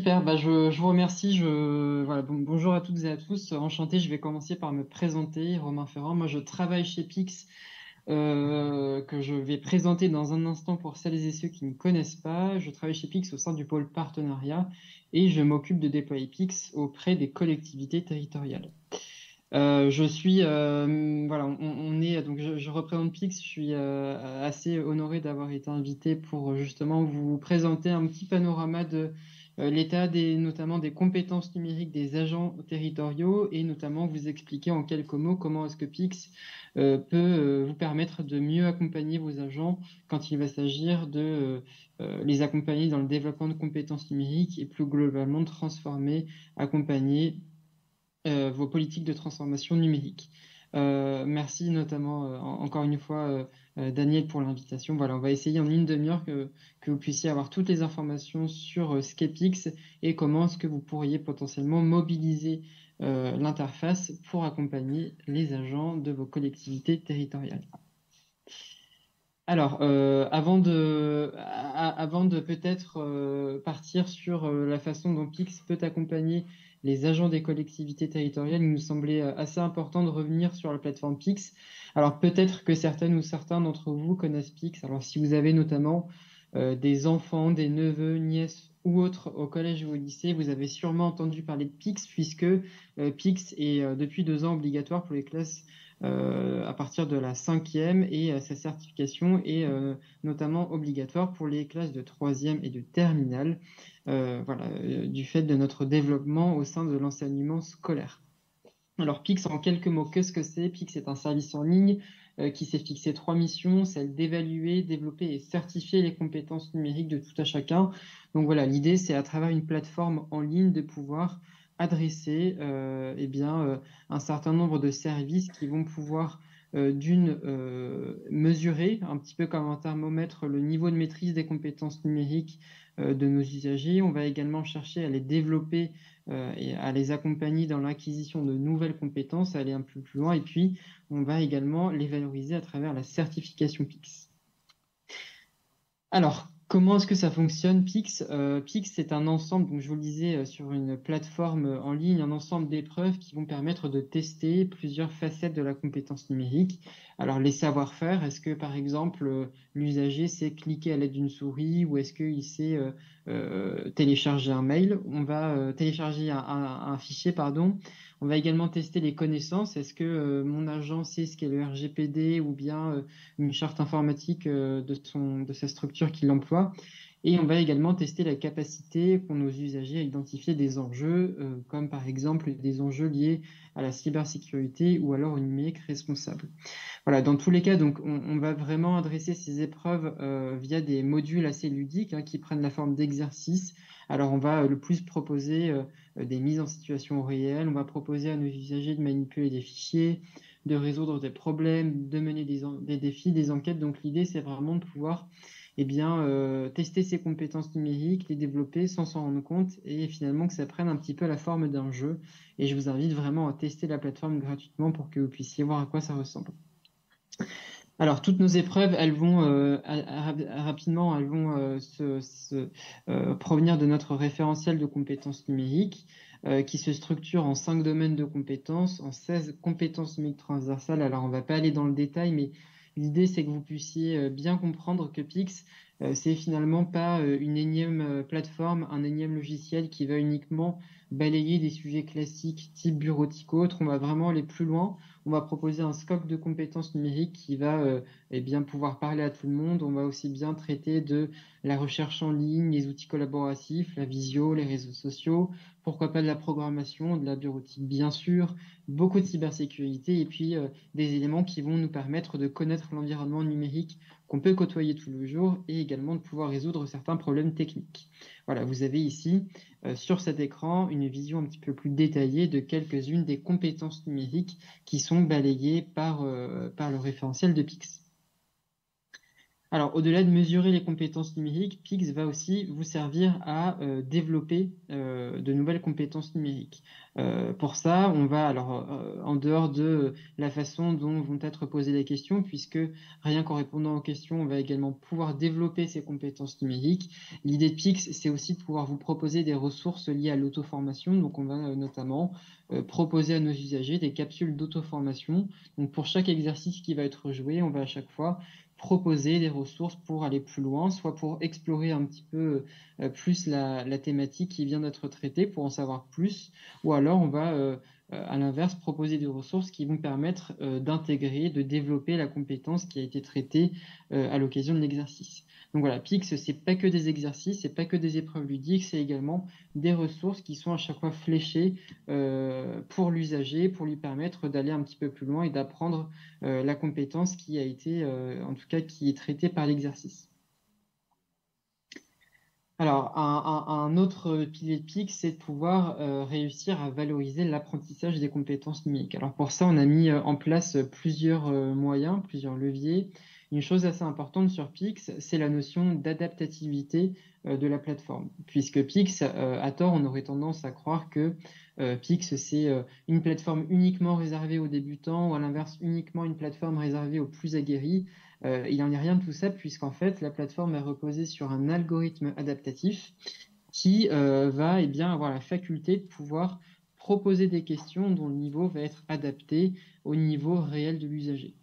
Super, je vous remercie. Bonjour à toutes et à tous. Enchanté, je vais commencer par me présenter. Romain Ferrand, moi je travaille chez Pix, que je vais présenter dans un instant pour celles et ceux qui ne connaissent pas. Je travaille chez Pix au sein du pôle partenariat et je m'occupe de déployer Pix auprès des collectivités territoriales. Je suis, voilà, on est, donc je représente Pix. Je suis assez honoré d'avoir été invité pour justement vous présenter un petit panorama de l'état notamment des compétences numériques des agents territoriaux et notamment vous expliquer en quelques mots comment est-ce que Pix peut vous permettre de mieux accompagner vos agents quand il va s'agir de les accompagner dans le développement de compétences numériques et plus globalement de transformer, accompagner vos politiques de transformation numérique. Merci notamment encore une fois Daniel pour l'invitation. Voilà, on va essayer en une demi-heure que vous puissiez avoir toutes les informations sur Skepix et comment est-ce que vous pourriez potentiellement mobiliser l'interface pour accompagner les agents de vos collectivités territoriales. Alors, avant de peut-être partir sur la façon dont Pix peut accompagner les agents des collectivités territoriales, il nous semblait assez important de revenir sur la plateforme Pix. Alors, peut-être que certaines ou certains d'entre vous connaissent Pix. Alors, si vous avez notamment des enfants, des neveux, nièces ou autres au collège ou au lycée, vous avez sûrement entendu parler de Pix, puisque Pix est depuis 2 ans obligatoire pour les classes à partir de la cinquième et sa certification est notamment obligatoire pour les classes de troisième et de terminale, du fait de notre développement au sein de l'enseignement scolaire. Alors Pix, en quelques mots, qu'est-ce que c'est? Pix est un service en ligne qui s'est fixé 3 missions, celle d'évaluer, développer et certifier les compétences numériques de tout à chacun. Donc voilà, l'idée c'est à travers une plateforme en ligne de pouvoir adresser un certain nombre de services qui vont pouvoir mesurer un petit peu comme un thermomètre le niveau de maîtrise des compétences numériques de nos usagers. On va également chercher à les développer et à les accompagner dans l'acquisition de nouvelles compétences, à aller un peu plus loin. Et puis, on va également les valoriser à travers la certification Pix. Alors, comment est-ce que ça fonctionne, Pix? Pix, c'est un ensemble, donc je vous le disais, sur une plateforme en ligne, un ensemble d'épreuves qui vont permettre de tester plusieurs facettes de la compétence numérique. Alors, les savoir-faire, est-ce que, par exemple, l'usager sait cliquer à l'aide d'une souris ou est-ce qu'il sait télécharger un mail? On va télécharger un fichier, pardon. On va également tester les connaissances. Est-ce que mon agent sait ce qu'est le RGPD ou bien une charte informatique de sa structure qui l'emploie. Et on va également tester la capacité qu'ont nos usagers à identifier des enjeux, comme par exemple des enjeux liés à la cybersécurité ou alors au numérique responsable. Voilà, dans tous les cas, donc, on va vraiment adresser ces épreuves via des modules assez ludiques qui prennent la forme d'exercices. Alors, on va le plus proposer des mises en situation réelle, on va proposer à nos usagers de manipuler des fichiers, de résoudre des problèmes, de mener des défis, des enquêtes. Donc, l'idée, c'est vraiment de pouvoir tester ces compétences numériques, les développer sans s'en rendre compte et finalement que ça prenne un petit peu la forme d'un jeu. Et je vous invite vraiment à tester la plateforme gratuitement pour que vous puissiez voir à quoi ça ressemble. Alors, toutes nos épreuves, elles vont rapidement, elles vont provenir de notre référentiel de compétences numériques qui se structure en 5 domaines de compétences, en 16 compétences numériques transversales. Alors, on va pas aller dans le détail, mais l'idée, c'est que vous puissiez bien comprendre que Pix, c'est finalement pas une énième plateforme, un énième logiciel qui va uniquement balayer des sujets classiques type bureautique ou autre. On va vraiment aller plus loin. On va proposer un scope de compétences numériques qui va pouvoir parler à tout le monde. On va aussi bien traiter de la recherche en ligne, les outils collaboratifs, la visio, les réseaux sociaux, pourquoi pas de la programmation, de la bureautique bien sûr, beaucoup de cybersécurité et puis des éléments qui vont nous permettre de connaître l'environnement numérique qu'on peut côtoyer tous les jours et également de pouvoir résoudre certains problèmes techniques. Voilà, vous avez ici sur cet écran une vision un petit peu plus détaillée de quelques-unes des compétences numériques qui sont balayées par le référentiel de Pix. Alors, au-delà de mesurer les compétences numériques, Pix va aussi vous servir à développer de nouvelles compétences numériques. Pour ça, on va, alors, en dehors de la façon dont vont être posées les questions, puisque rien qu'en répondant aux questions, on va également pouvoir développer ces compétences numériques. L'idée de Pix, c'est aussi de pouvoir vous proposer des ressources liées à l'auto-formation. Donc, on va notamment proposer à nos usagers des capsules d'auto-formation. Donc, pour chaque exercice qui va être joué, on va à chaque fois proposer des ressources pour aller plus loin, soit pour explorer un petit peu plus la thématique qui vient d'être traitée, pour en savoir plus, ou alors on va à l'inverse proposer des ressources qui vont permettre d'intégrer, de développer la compétence qui a été traitée à l'occasion de l'exercice. Donc voilà, Pix, c'est pas que des exercices, c'est pas que des épreuves ludiques, c'est également des ressources qui sont à chaque fois fléchées pour l'usager, pour lui permettre d'aller un petit peu plus loin et d'apprendre la compétence qui a été, en tout cas, qui est traitée par l'exercice. Alors, un autre pilier de PIC, c'est de pouvoir réussir à valoriser l'apprentissage des compétences numériques. Alors, pour ça, on a mis en place plusieurs moyens, plusieurs leviers. Une chose assez importante sur Pix, c'est la notion d'adaptativité de la plateforme. Puisque Pix, à tort, on aurait tendance à croire que Pix, c'est une plateforme uniquement réservée aux débutants ou à l'inverse, uniquement une plateforme réservée aux plus aguerris. Il n'en est rien de tout ça, puisqu'en fait, la plateforme est reposée sur un algorithme adaptatif qui va bien, avoir la faculté de pouvoir proposer des questions dont le niveau va être adapté au niveau réel de l'usager.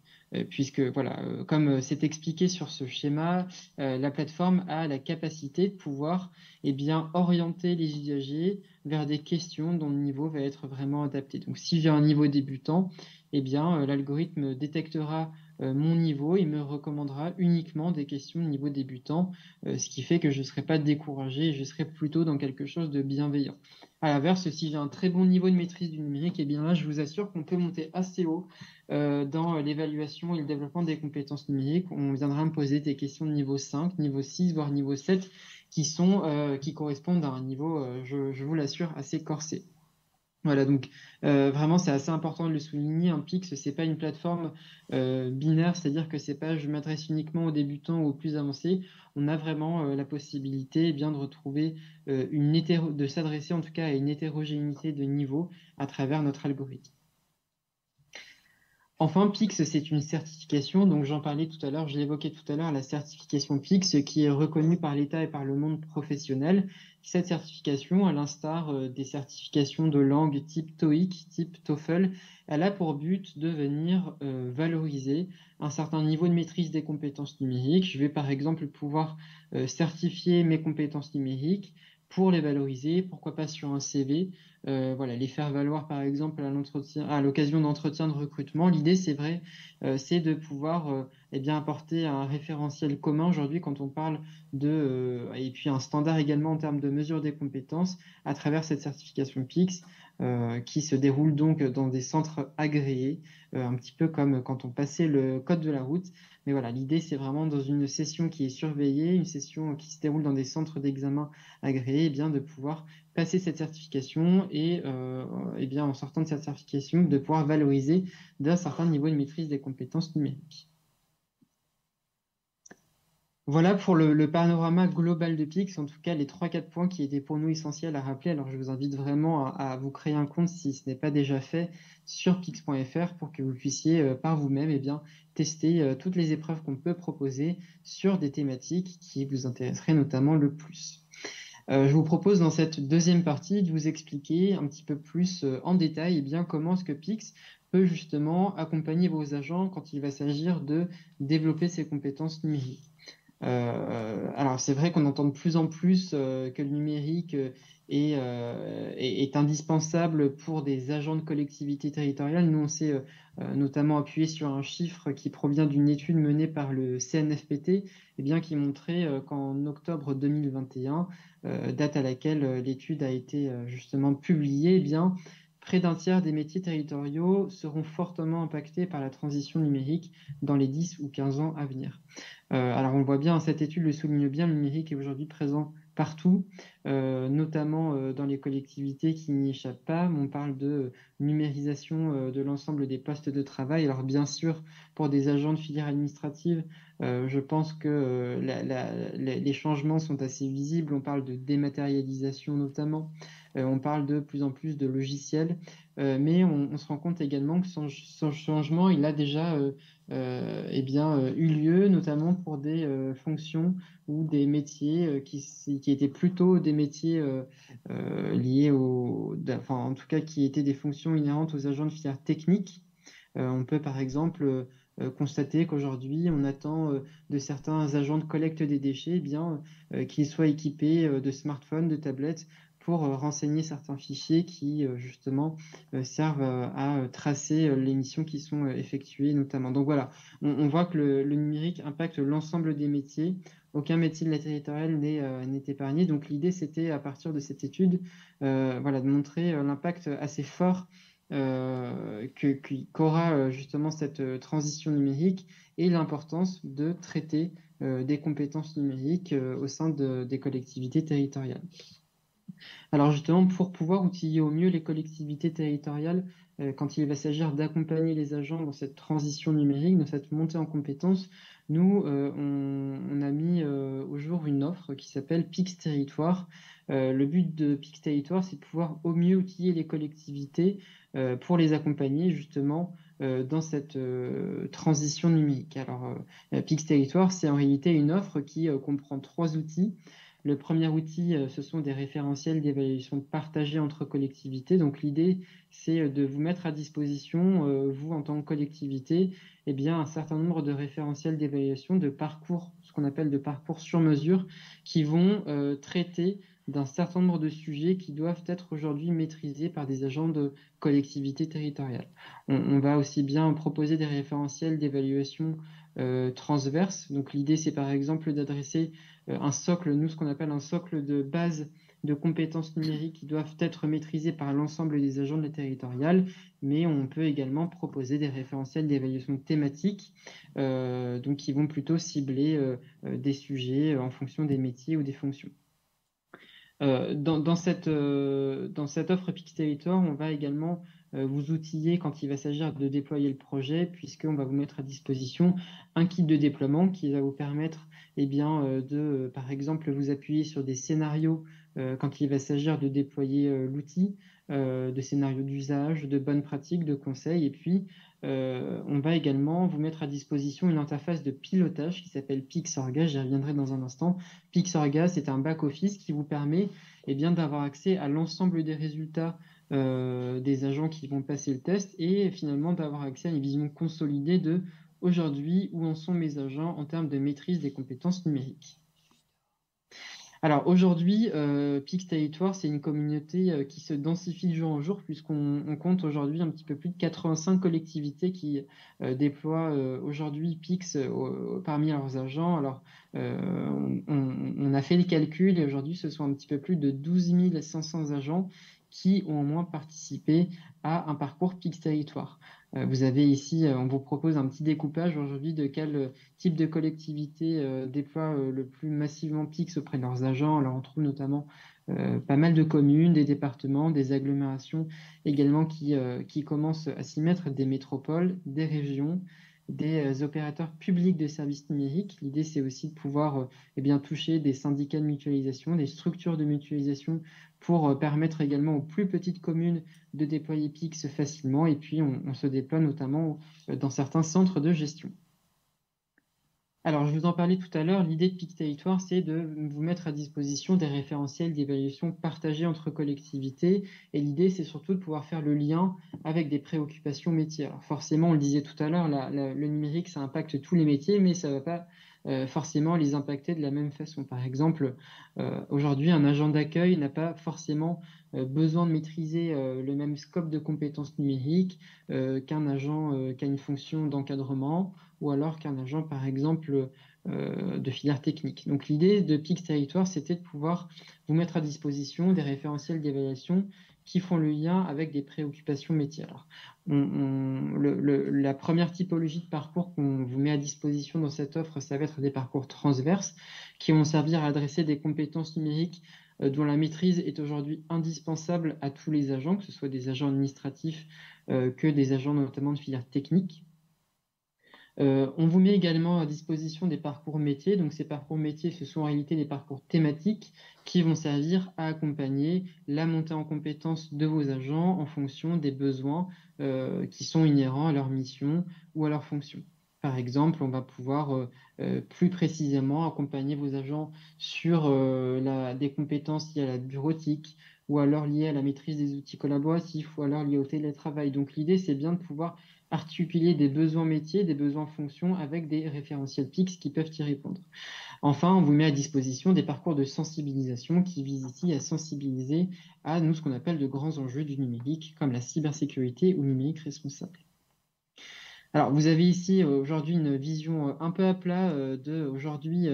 Puisque, voilà, comme c'est expliqué sur ce schéma, la plateforme a la capacité de pouvoir bien, orienter les usagers vers des questions dont le niveau va être vraiment adapté. Donc, si j'ai un niveau débutant, bien, l'algorithme détectera mon niveau et me recommandera uniquement des questions de niveau débutant, ce qui fait que je ne serai pas découragé et je serai plutôt dans quelque chose de bienveillant. À l'inverse, si j'ai un très bon niveau de maîtrise du numérique, bien là, je vous assure qu'on peut monter assez haut dans l'évaluation et le développement des compétences numériques. On viendra me poser des questions de niveau 5, niveau 6, voire niveau 7, qui correspondent à un niveau, je vous l'assure, assez corsé. Voilà, donc vraiment c'est assez important de le souligner. Un Pix, c'est pas une plateforme binaire, c'est-à-dire que c'est pas je m'adresse uniquement aux débutants ou aux plus avancés. On a vraiment la possibilité bien de retrouver de s'adresser en tout cas à une hétérogénéité de niveau à travers notre algorithme. Enfin, PIX, c'est une certification, donc j'en parlais tout à l'heure, je l'évoquais tout à l'heure, la certification PIX qui est reconnue par l'État et par le monde professionnel. Cette certification, à l'instar des certifications de langue type TOEIC, type TOEFL, elle a pour but de venir valoriser un certain niveau de maîtrise des compétences numériques. Je vais par exemple pouvoir certifier mes compétences numériques pour les valoriser, pourquoi pas sur un CV, voilà, les faire valoir par exemple à l'occasion d'entretiens de recrutement. L'idée, c'est vrai, c'est de pouvoir bien apporter un référentiel commun aujourd'hui quand on parle et puis un standard également en termes de mesure des compétences à travers cette certification PIX qui se déroule donc dans des centres agréés, un petit peu comme quand on passait le code de la route. Mais voilà, l'idée, c'est vraiment dans une session qui est surveillée, une session qui se déroule dans des centres d'examen agréés, bien de pouvoir passer cette certification et bien en sortant de cette certification, de pouvoir valoriser d'un certain niveau de maîtrise des compétences numériques. Voilà pour le panorama global de Pix, en tout cas les 3-4 points qui étaient pour nous essentiels à rappeler. Alors je vous invite vraiment à vous créer un compte si ce n'est pas déjà fait sur pix.fr pour que vous puissiez par vous-même bien, tester toutes les épreuves qu'on peut proposer sur des thématiques qui vous intéresseraient notamment le plus. Je vous propose dans cette deuxième partie de vous expliquer un petit peu plus en détail bien, comment est-ce que Pix peut justement accompagner vos agents quand il va s'agir de développer ses compétences numériques. Alors c'est vrai qu'on entend de plus en plus que le numérique est indispensable pour des agents de collectivité territoriale. Nous, on s'est notamment appuyé sur un chiffre qui provient d'une étude menée par le CNFPT, qui montrait qu'en octobre 2021, date à laquelle l'étude a été justement publiée, près d'un tiers des métiers territoriaux seront fortement impactés par la transition numérique dans les 10 ou 15 ans à venir. Alors on le voit bien, cette étude le souligne bien, le numérique est aujourd'hui présent partout, notamment dans les collectivités qui n'y échappent pas. On parle de numérisation de l'ensemble des postes de travail. Alors bien sûr, pour des agents de filière administrative, je pense que les changements sont assez visibles. On parle de dématérialisation notamment. On parle de plus en plus de logiciels, mais on se rend compte également que ce changement, il a déjà eu lieu, notamment pour des fonctions ou des métiers qui étaient plutôt des métiers liés enfin en tout cas qui étaient des fonctions inhérentes aux agents de filière technique. On peut par exemple constater qu'aujourd'hui, on attend de certains agents de collecte des déchets, qu'ils soient équipés de smartphones, de tablettes, pour renseigner certains fichiers qui, justement, servent à tracer les missions qui sont effectuées, notamment. Donc voilà, on voit que le numérique impacte l'ensemble des métiers. Aucun métier de la territoriale n'est épargné. Donc l'idée, c'était, à partir de cette étude, voilà, de montrer l'impact assez fort qu'aura justement cette transition numérique et l'importance de traiter des compétences numériques au sein des collectivités territoriales. Alors justement, pour pouvoir outiller au mieux les collectivités territoriales, quand il va s'agir d'accompagner les agents dans cette transition numérique, dans cette montée en compétences, nous, on a mis au jour une offre qui s'appelle PIX Territoire. Le but de PIX Territoire, c'est de pouvoir au mieux outiller les collectivités pour les accompagner justement dans cette transition numérique. Alors, PIX Territoire, c'est en réalité une offre qui comprend 3 outils. Le premier outil, ce sont des référentiels d'évaluation partagés entre collectivités. Donc l'idée, c'est de vous mettre à disposition, vous en tant que collectivité, un certain nombre de référentiels d'évaluation de parcours, ce qu'on appelle de parcours sur mesure, qui vont traiter d'un certain nombre de sujets qui doivent être aujourd'hui maîtrisés par des agents de collectivités territoriales. On va aussi bien proposer des référentiels d'évaluation transverses. Donc l'idée, c'est par exemple d'adresser un socle, nous ce qu'on appelle un socle de base de compétences numériques qui doivent être maîtrisées par l'ensemble des agents de la territoriale, mais on peut également proposer des référentiels d'évaluation thématique, donc qui vont plutôt cibler des sujets en fonction des métiers ou des fonctions. Dans cette offre PIX Territoire, on va également vous outiller quand il va s'agir de déployer le projet, puisqu'on va vous mettre à disposition un kit de déploiement qui va vous permettre de, par exemple, vous appuyer sur des scénarios quand il va s'agir de déployer l'outil, de scénarios d'usage, de bonnes pratiques, de conseils, et puis on va également vous mettre à disposition une interface de pilotage qui s'appelle Pixorga, j'y reviendrai dans un instant. Pixorga, c'est un back-office qui vous permet d'avoir accès à l'ensemble des résultats des agents qui vont passer le test et finalement d'avoir accès à une vision consolidée de aujourd'hui où en sont mes agents en termes de maîtrise des compétences numériques. Alors aujourd'hui, PIX Territoire, c'est une communauté qui se densifie de jour en jour puisqu'on compte aujourd'hui un petit peu plus de 85 collectivités qui déploient aujourd'hui PIX parmi leurs agents. Alors on a fait le calcul et aujourd'hui ce sont un petit peu plus de 12 500 agents qui ont au moins participé à un parcours PIX Territoire. Vous avez ici, on vous propose un petit découpage aujourd'hui de quel type de collectivité déploie le plus massivement PIX auprès de leurs agents. Alors on trouve notamment pas mal de communes, des départements, des agglomérations également qui commencent à s'y mettre, des métropoles, des régions, des opérateurs publics de services numériques. L'idée, c'est aussi de pouvoir toucher des syndicats de mutualisation, des structures de mutualisation pour permettre également aux plus petites communes de déployer PIX facilement. Et puis, on se déploie notamment dans certains centres de gestion. Alors, je vous en parlais tout à l'heure, l'idée de PIX Territoire, c'est de vous mettre à disposition des référentiels d'évaluation partagés entre collectivités. Et l'idée, c'est surtout de pouvoir faire le lien avec des préoccupations métiers. Alors, forcément, on le disait tout à l'heure, le numérique, ça impacte tous les métiers, mais ça ne va pas forcément les impacter de la même façon. Par exemple, aujourd'hui, un agent d'accueil n'a pas forcément besoin de maîtriser le même scope de compétences numériques qu'un agent qui a une fonction d'encadrement ou alors qu'un agent, par exemple, de filière technique. Donc l'idée de PIX Territoire, c'était de pouvoir vous mettre à disposition des référentiels d'évaluation qui font le lien avec des préoccupations métiers. Alors, la première typologie de parcours qu'on vous met à disposition dans cette offre, ça va être des parcours transverses qui vont servir à adresser des compétences numériques dont la maîtrise est aujourd'hui indispensable à tous les agents, que ce soit des agents administratifs que des agents notamment de filière technique. On vous met également à disposition des parcours métiers. Donc ces parcours métiers, ce sont en réalité des parcours thématiques qui vont servir à accompagner la montée en compétences de vos agents en fonction des besoins qui sont inhérents à leur mission ou à leur fonction. Par exemple, on va pouvoir plus précisément accompagner vos agents sur des compétences liées à la bureautique, ou alors liées à la maîtrise des outils collaboratifs, ou alors liées au télétravail. Donc l'idée, c'est bien de pouvoir articuler des besoins métiers, des besoins fonctions avec des référentiels PIX qui peuvent y répondre. Enfin, on vous met à disposition des parcours de sensibilisation qui visent ici à sensibiliser à nous ce qu'on appelle de grands enjeux du numérique, comme la cybersécurité ou le numérique responsable. Alors, vous avez ici aujourd'hui une vision un peu à plat de aujourd'hui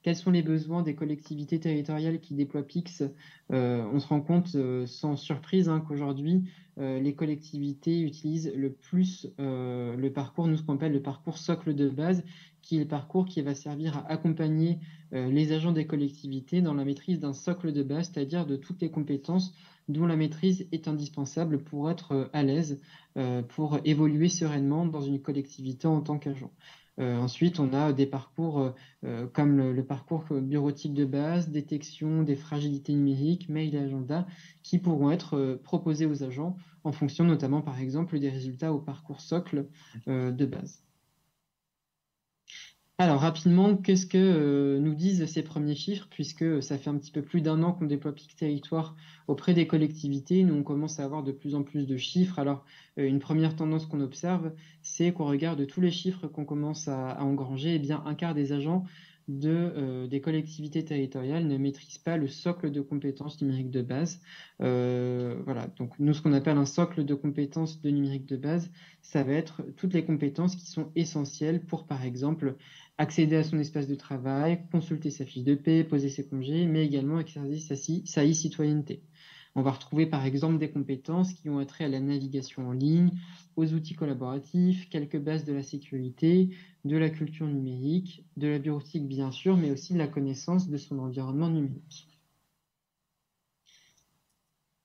quels sont les besoins des collectivités territoriales qui déploient PIX. On se rend compte sans surprise qu'aujourd'hui, les collectivités utilisent le plus le parcours, nous ce qu'on appelle le parcours socle de base, qui est le parcours qui va servir à accompagner les agents des collectivités dans la maîtrise d'un socle de base, c'est-à-dire de toutes les compétences dont la maîtrise est indispensable pour être à l'aise, pour évoluer sereinement dans une collectivité en tant qu'agent. Ensuite, on a des parcours comme le parcours bureautique de base, détection des fragilités numériques, mail et agenda, qui pourront être proposés aux agents en fonction notamment, par exemple, des résultats au parcours socle de base. Alors rapidement, qu'est-ce que nous disent ces premiers chiffres, puisque ça fait un petit peu plus d'un an qu'on déploie PIC Territoire auprès des collectivités. Nous, on commence à avoir de plus en plus de chiffres. Alors, une première tendance qu'on observe, c'est qu'on regarde tous les chiffres qu'on commence à engranger. Eh bien, un quart des agents des collectivités territoriales ne maîtrisent pas le socle de compétences numériques de base. Voilà, donc nous, ce qu'on appelle un socle de compétences de numérique de base, ça va être toutes les compétences qui sont essentielles pour, par exemple, accéder à son espace de travail, consulter sa fiche de paie, poser ses congés, mais également exercer sa e-citoyenneté. On va retrouver par exemple des compétences qui ont trait à la navigation en ligne, aux outils collaboratifs, quelques bases de la sécurité, de la culture numérique, de la bureautique bien sûr, mais aussi de la connaissance de son environnement numérique.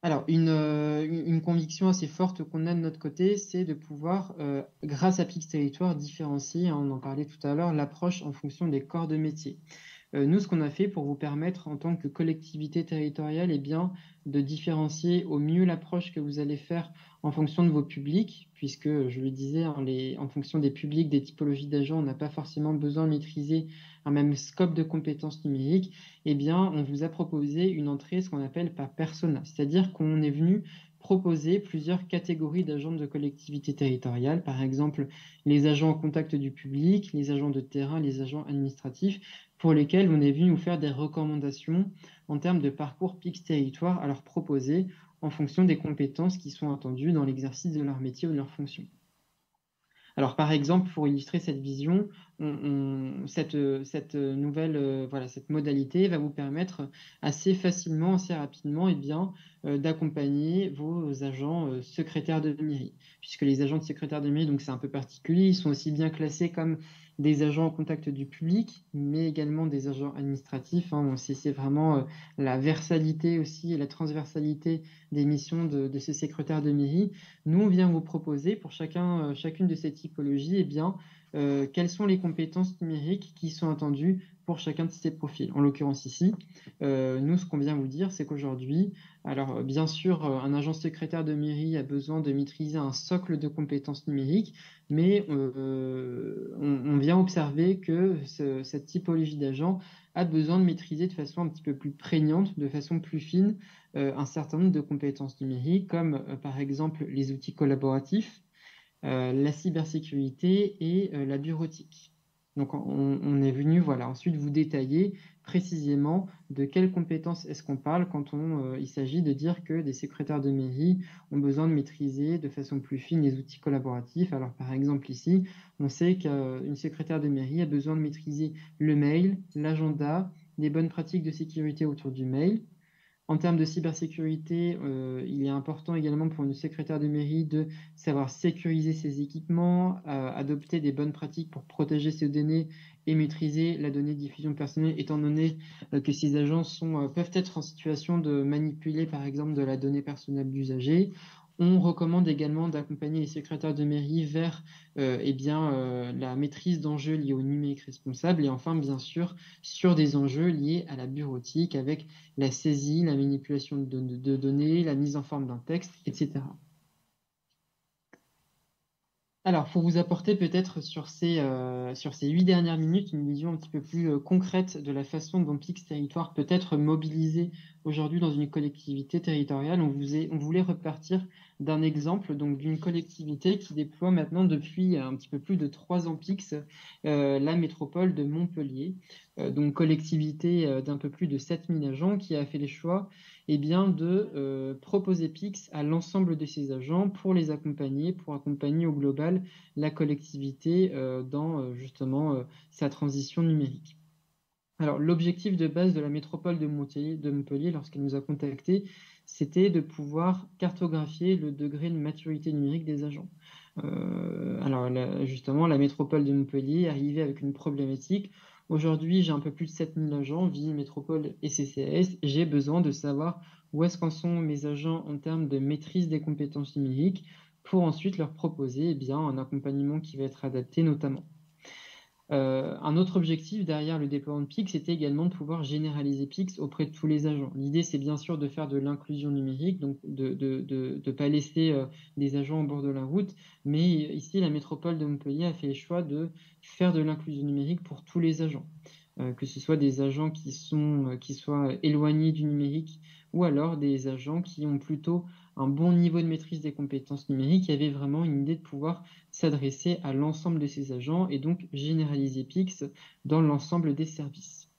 Alors, une conviction assez forte qu'on a de notre côté, c'est de pouvoir, grâce à PIX Territoire, différencier, on en parlait tout à l'heure, l'approche en fonction des corps de métier. Nous, ce qu'on a fait pour vous permettre, en tant que collectivité territoriale, eh bien, de différencier au mieux l'approche que vous allez faire en fonction de vos publics, puisque, je le disais, en fonction des publics, des typologies d'agents, on n'a pas forcément besoin de maîtriser un même scope de compétences numériques. Eh bien, on vous a proposé une entrée, ce qu'on appelle par persona, c'est-à-dire qu'on est venu proposer plusieurs catégories d'agents de collectivité territoriale, par exemple les agents en contact du public, les agents de terrain, les agents administratifs, pour lesquels on est venu vous faire des recommandations en termes de parcours PIX Territoire à leur proposer en fonction des compétences qui sont attendues dans l'exercice de leur métier ou de leur fonction. Alors, par exemple, pour illustrer cette vision, cette nouvelle cette modalité va vous permettre assez facilement, assez rapidement, d'accompagner vos agents secrétaires de mairie. Puisque les agents de secrétaire de mairie, donc c'est un peu particulier, ils sont aussi bien classés comme des agents en contact du public, mais également des agents administratifs. C'est vraiment la versalité aussi et la transversalité des missions de ces secrétaires de mairie. Nous, on vient vous proposer pour chacune de ces typologies, quelles sont les compétences numériques qui sont attendues pour chacun de ces profils. En l'occurrence ici, nous, ce qu'on vient vous dire, c'est qu'aujourd'hui, alors bien sûr, un agent secrétaire de mairie a besoin de maîtriser un socle de compétences numériques, mais on vient observer que cette typologie d'agent a besoin de maîtriser de façon un petit peu plus prégnante, de façon plus fine, un certain nombre de compétences numériques, comme par exemple les outils collaboratifs, la cybersécurité et la bureautique. Donc on est venu ensuite vous détailler précisément de quelles compétences est-ce qu'on parle quand il s'agit de dire que des secrétaires de mairie ont besoin de maîtriser de façon plus fine les outils collaboratifs. Alors par exemple ici, on sait qu'une secrétaire de mairie a besoin de maîtriser le mail, l'agenda, des bonnes pratiques de sécurité autour du mail, En termes de cybersécurité, il est important également pour une secrétaire de mairie de savoir sécuriser ses équipements, adopter des bonnes pratiques pour protéger ses données et maîtriser la donnée de diffusion personnelle, étant donné que ces agents peuvent être en situation de manipuler, par exemple, de la donnée personnelle d'usagers. On recommande également d'accompagner les secrétaires de mairie vers la maîtrise d'enjeux liés au numérique responsable et enfin, bien sûr, sur des enjeux liés à la bureautique avec la saisie, la manipulation de données, la mise en forme d'un texte, etc. Alors, pour vous apporter peut-être sur ces 8 dernières minutes une vision un petit peu plus concrète de la façon dont Pix Territoire peut être mobilisé aujourd'hui dans une collectivité territoriale, on voulait repartir d'un exemple donc d'une collectivité qui déploie maintenant depuis un petit peu plus de 3 ans Pix, la métropole de Montpellier, donc collectivité d'un peu plus de 7000 agents qui a fait les choix de proposer Pix à l'ensemble de ses agents pour les accompagner, pour accompagner au global la collectivité dans justement sa transition numérique. Alors, l'objectif de base de la métropole de Montpellier lorsqu'elle nous a contactés, c'était de pouvoir cartographier le degré de maturité numérique des agents. Justement, la métropole de Montpellier est arrivée avec une problématique. Aujourd'hui, j'ai un peu plus de 7000 agents, ville, métropole et CCAS. J'ai besoin de savoir où est-ce qu'en sont mes agents en termes de maîtrise des compétences numériques pour ensuite leur proposer un accompagnement qui va être adapté notamment. Un autre objectif derrière le déploiement de Pix, c'était également de pouvoir généraliser Pix auprès de tous les agents. L'idée, c'est bien sûr de faire de l'inclusion numérique, donc de pas laisser des agents au bord de la route, mais ici, la métropole de Montpellier a fait le choix de faire de l'inclusion numérique pour tous les agents, que ce soit des agents qui soient éloignés du numérique ou alors des agents qui ont plutôt un bon niveau de maîtrise des compétences numériques. Il y avait vraiment une idée de pouvoir s'adresser à l'ensemble de ces agents et donc généraliser Pix dans l'ensemble des services.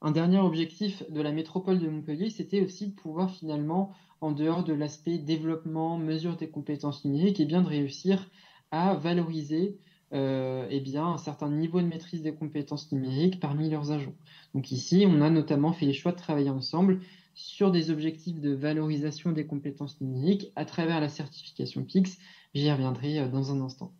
Un dernier objectif de la métropole de Montpellier, c'était aussi de pouvoir finalement, en dehors de l'aspect développement, mesure des compétences numériques, de réussir à valoriser un certain niveau de maîtrise des compétences numériques parmi leurs agents. Donc ici, on a notamment fait les choix de travailler ensemble sur des objectifs de valorisation des compétences numériques à travers la certification Pix. J'y reviendrai dans un instant.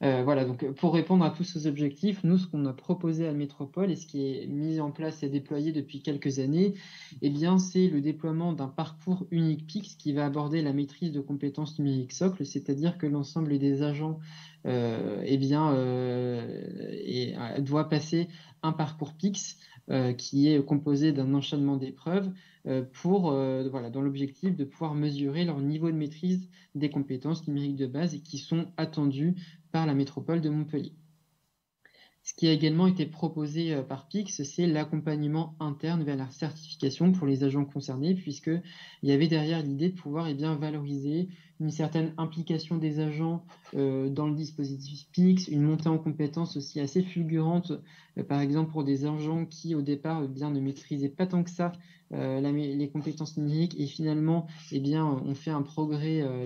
Voilà, donc pour répondre à tous ces objectifs, nous, ce qu'on a proposé à Métropole et ce qui est mis en place et déployé depuis quelques années, c'est le déploiement d'un parcours unique Pix qui va aborder la maîtrise de compétences numériques socles, c'est-à-dire que l'ensemble des agents doit passer un parcours Pix qui est composé d'un enchaînement d'épreuves dans l'objectif de pouvoir mesurer leur niveau de maîtrise des compétences numériques de base et qui sont attendues par la métropole de Montpellier. Ce qui a également été proposé par Pix, c'est l'accompagnement interne vers la certification pour les agents concernés, puisqu'il y avait derrière l'idée de pouvoir valoriser une certaine implication des agents dans le dispositif Pix, une montée en compétences aussi assez fulgurante, par exemple pour des agents qui au départ ne maîtrisaient pas tant que ça les compétences numériques et finalement on fait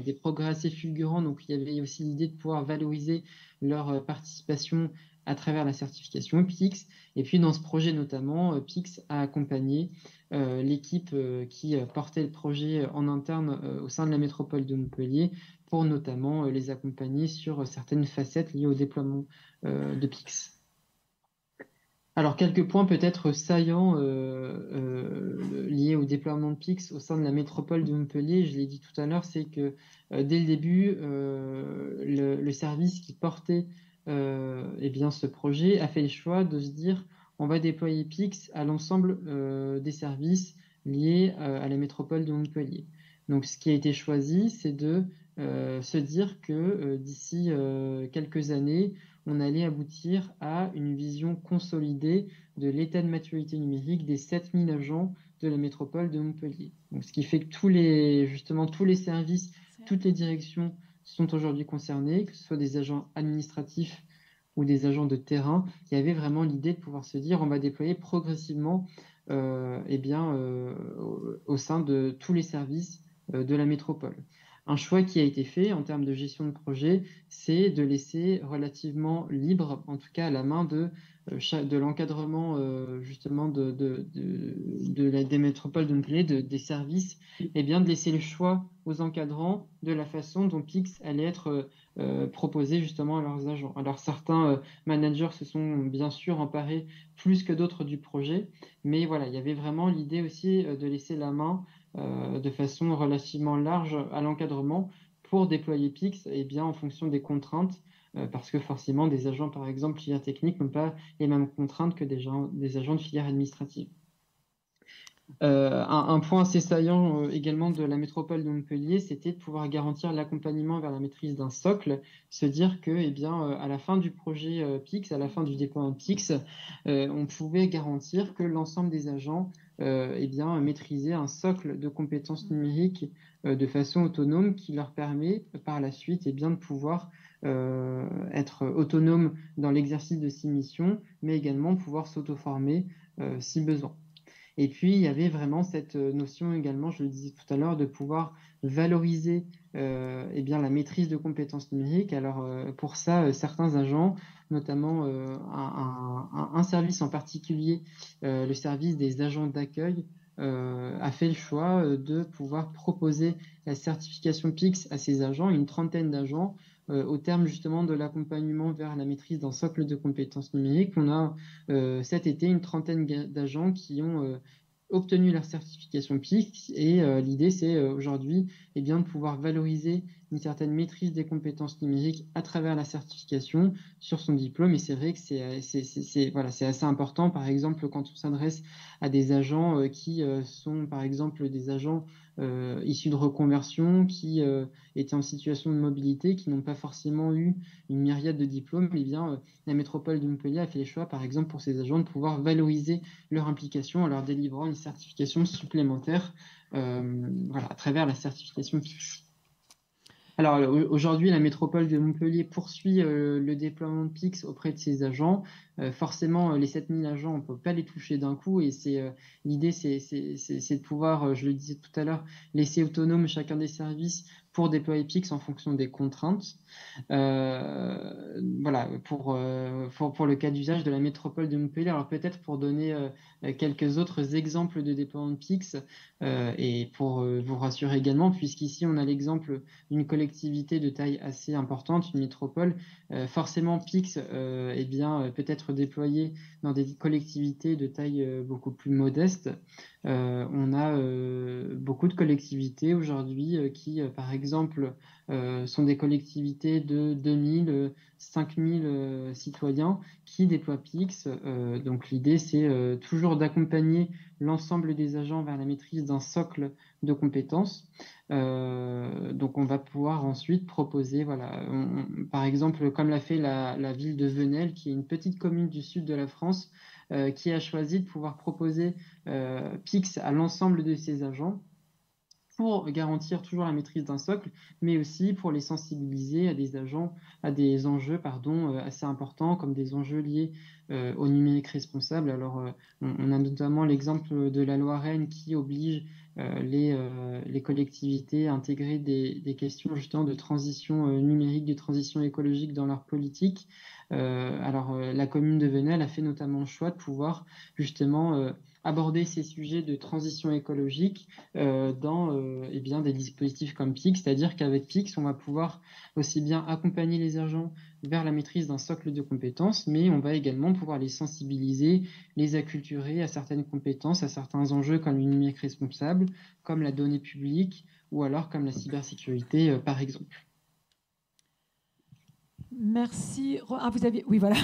des progrès assez fulgurants. Donc il y avait aussi l'idée de pouvoir valoriser leur participation à travers la certification Pix. Et puis dans ce projet notamment, Pix a accompagné l'équipe qui portait le projet en interne au sein de la métropole de Montpellier pour notamment les accompagner sur certaines facettes liées au déploiement de Pix. Alors, quelques points peut-être saillants liés au déploiement de Pix au sein de la métropole de Montpellier. Je l'ai dit tout à l'heure, c'est que dès le début, le service qui portait ce projet a fait le choix de se dire on va déployer Pix à l'ensemble des services liés à la métropole de Montpellier. Donc, ce qui a été choisi, c'est de se dire que d'ici quelques années, on allait aboutir à une vision consolidée de l'état de maturité numérique des 7000 agents de la métropole de Montpellier. Donc, ce qui fait que tous les services, toutes les directions sont aujourd'hui concernés, que ce soit des agents administratifs ou des agents de terrain. Il y avait vraiment l'idée de pouvoir se dire on va déployer progressivement au sein de tous les services de la métropole. Un choix qui a été fait en termes de gestion de projet, c'est de laisser relativement libre, en tout cas à la main de de l'encadrement justement des métropoles de Montpellier, des services, et bien de laisser le choix aux encadrants de la façon dont Pix allait être proposé justement à leurs agents. Alors certains managers se sont bien sûr emparés plus que d'autres du projet, mais voilà, il y avait vraiment l'idée aussi de laisser la main de façon relativement large à l'encadrement pour déployer Pix, et bien en fonction des contraintes, parce que forcément des agents par exemple filière technique n'ont pas les mêmes contraintes que des agents de filière administrative. Un point assez saillant également de la métropole de Montpellier, c'était de pouvoir garantir l'accompagnement vers la maîtrise d'un socle, se dire que, eh bien, à la fin du projet PIX, à la fin du déploiement PIX, on pouvait garantir que l'ensemble des agents eh bien, maîtrisaient un socle de compétences numériques de façon autonome qui leur permet par la suite eh bien, de pouvoir être autonome dans l'exercice de ces missions, mais également pouvoir s'auto-former si besoin. Et puis, il y avait vraiment cette notion également, je le disais tout à l'heure, de pouvoir valoriser eh bien, la maîtrise de compétences numériques. Alors, pour ça, certains agents, notamment un service en particulier, le service des agents d'accueil, a fait le choix de pouvoir proposer la certification PIX à ses agents, une trentaine d'agents, au terme justement de l'accompagnement vers la maîtrise d'un socle de compétences numériques. On a cet été une trentaine d'agents qui ont obtenu leur certification PIX et l'idée c'est aujourd'hui eh bien, de pouvoir valoriser une certaine maîtrise des compétences numériques à travers la certification sur son diplôme. Et c'est vrai que voilà, c'est assez important, par exemple, quand on s'adresse à des agents qui sont, par exemple, des agents issus de reconversion, qui étaient en situation de mobilité, qui n'ont pas forcément eu une myriade de diplômes. Eh bien, la métropole de Montpellier a fait le choix, par exemple, pour ces agents, de pouvoir valoriser leur implication en leur délivrant une certification supplémentaire voilà, à travers la certification PIX. Alors aujourd'hui, la métropole de Montpellier poursuit le déploiement de PIX auprès de ses agents. Forcément, les 7000 agents, on ne peut pas les toucher d'un coup et l'idée, c'est de pouvoir, je le disais tout à l'heure, laisser autonome chacun des services pour déployer PIX en fonction des contraintes. Voilà, pour le cas d'usage de la métropole de Montpellier. Alors peut-être pour donner quelques autres exemples de déploiement de PIX et pour vous rassurer également, puisqu'ici on a l'exemple d'une collectivité de taille assez importante, une métropole, forcément PIX eh bien, peut être déployé dans des collectivités de taille beaucoup plus modeste. On a beaucoup de collectivités aujourd'hui qui, par exemple, sont des collectivités de 2000, 5000 citoyens qui déploient PIX. Donc l'idée, c'est toujours d'accompagner l'ensemble des agents vers la maîtrise d'un socle de compétences. Donc on va pouvoir ensuite proposer, voilà, par exemple, comme l'a fait la ville de Venelle, qui est une petite commune du sud de la France, qui a choisi de pouvoir proposer PIX à l'ensemble de ses agents pour garantir toujours la maîtrise d'un socle, mais aussi pour les sensibiliser à des enjeux assez importants, comme des enjeux liés au numérique responsable. Alors, on a notamment l'exemple de la loi Rennes qui oblige les collectivités à intégrer des questions justement de transition numérique, de transition écologique dans leur politique. La commune de Venelle a fait notamment le choix de pouvoir justement aborder ces sujets de transition écologique dans eh bien, des dispositifs comme PIX, c'est-à-dire qu'avec PIX, on va pouvoir aussi bien accompagner les agents vers la maîtrise d'un socle de compétences, mais on va également pouvoir les sensibiliser, les acculturer à certaines compétences, à certains enjeux comme le numérique responsable, comme la donnée publique ou alors comme la cybersécurité, par exemple. Merci. Oui, voilà.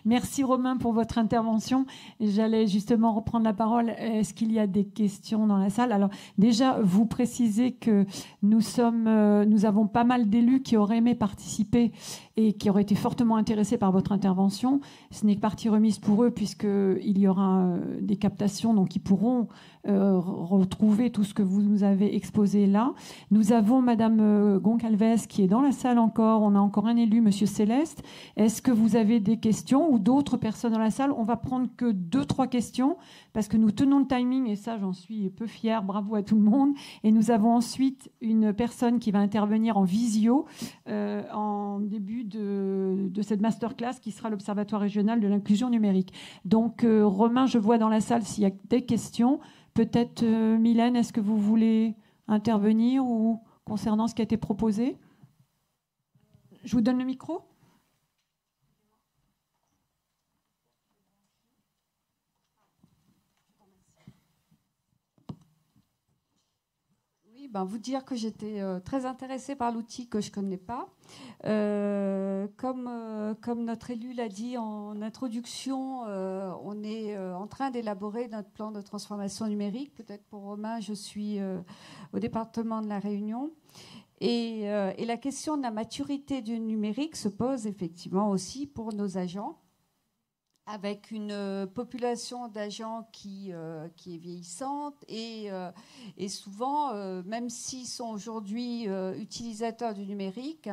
Merci Romain pour votre intervention. J'allais justement reprendre la parole. Est-ce qu'il y a des questions dans la salle? Alors déjà, vous précisez que nous avons pas mal d'élus qui auraient aimé participer et qui auraient été fortement intéressés par votre intervention. Ce n'est que partie remise pour eux puisqu'il y aura des captations, donc ils pourront retrouver tout ce que vous nous avez exposé là. Nous avons Madame Goncalves qui est dans la salle encore. On a encore un élu, Monsieur Céleste. Est-ce que vous avez des questions ou d'autres personnes dans la salle? On va prendre que 2-3 questions parce que nous tenons le timing et ça, j'en suis peu fière. Bravo à tout le monde. Et nous avons ensuite une personne qui va intervenir en visio en début de cette masterclass qui sera l'Observatoire régional de l'inclusion numérique. Donc, Romain, je vois dans la salle s'il y a des questions. Peut-être, Mylène, est-ce que vous voulez intervenir ou concernant ce qui a été proposé? Je vous donne le micro. Oui, vous dire que j'étais très intéressée par l'outil que je ne connais pas. Comme notre élu l'a dit en introduction, on est en train d'élaborer notre plan de transformation numérique. Peut-être pour Romain, je suis au département de La Réunion. Et la question de la maturité du numérique se pose effectivement aussi pour nos agents, avec une population d'agents qui est vieillissante et souvent, même s'ils sont aujourd'hui utilisateurs du numérique,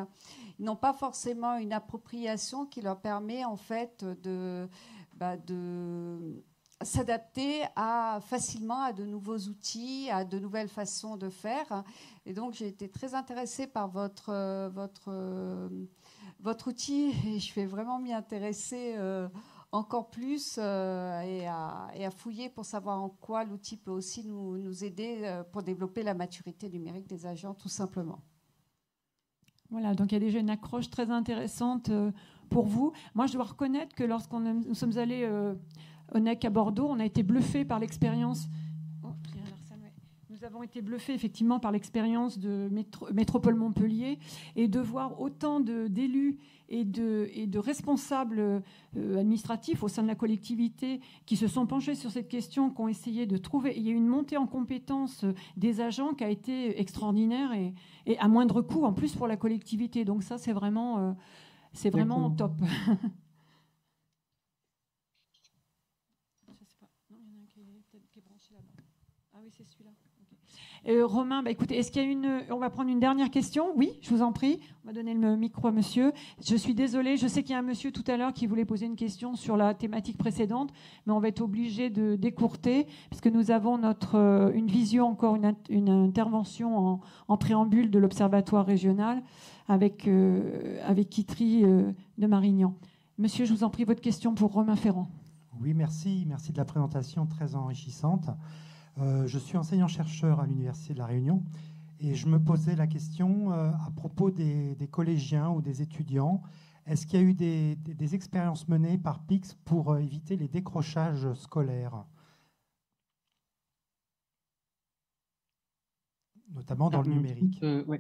ils n'ont pas forcément une appropriation qui leur permet en fait de s'adapter facilement à de nouveaux outils, à de nouvelles façons de faire. Et donc, j'ai été très intéressée par votre outil et je vais vraiment m'y intéresser encore plus et à fouiller pour savoir en quoi l'outil peut aussi nous aider pour développer la maturité numérique des agents, tout simplement. Voilà, donc il y a déjà une accroche très intéressante pour vous. Moi, je dois reconnaître que nous sommes allés au NEC à Bordeaux, on a été bluffés par l'expérience. Nous avons été bluffés effectivement par l'expérience de Métropole Montpellier et de voir autant d'élus et de responsables administratifs au sein de la collectivité qui se sont penchés sur cette question, qui ont essayé de trouver. Il y a eu une montée en compétences des agents qui a été extraordinaire et à moindre coût en plus pour la collectivité. Donc ça, c'est vraiment top. Ah oui, c'est celui-là. Okay. Romain, écoutez, est-ce qu'il y a on va prendre une dernière question? Oui, je vous en prie. On va donner le micro à monsieur. Je suis désolée, je sais qu'il y a un monsieur tout à l'heure qui voulait poser une question sur la thématique précédente, mais on va être obligé de décourter puisque nous avons une vision, encore une intervention en préambule de l'Observatoire régional avec Kitry de Marignan. Monsieur, je vous en prie, votre question pour Romain Ferrand. Oui, merci. Merci de la présentation très enrichissante. Je suis enseignant-chercheur à l'Université de La Réunion et je me posais la question à propos des collégiens ou des étudiants. Est-ce qu'il y a eu des expériences menées par PIX pour éviter les décrochages scolaires, notamment dans le numérique? Oui,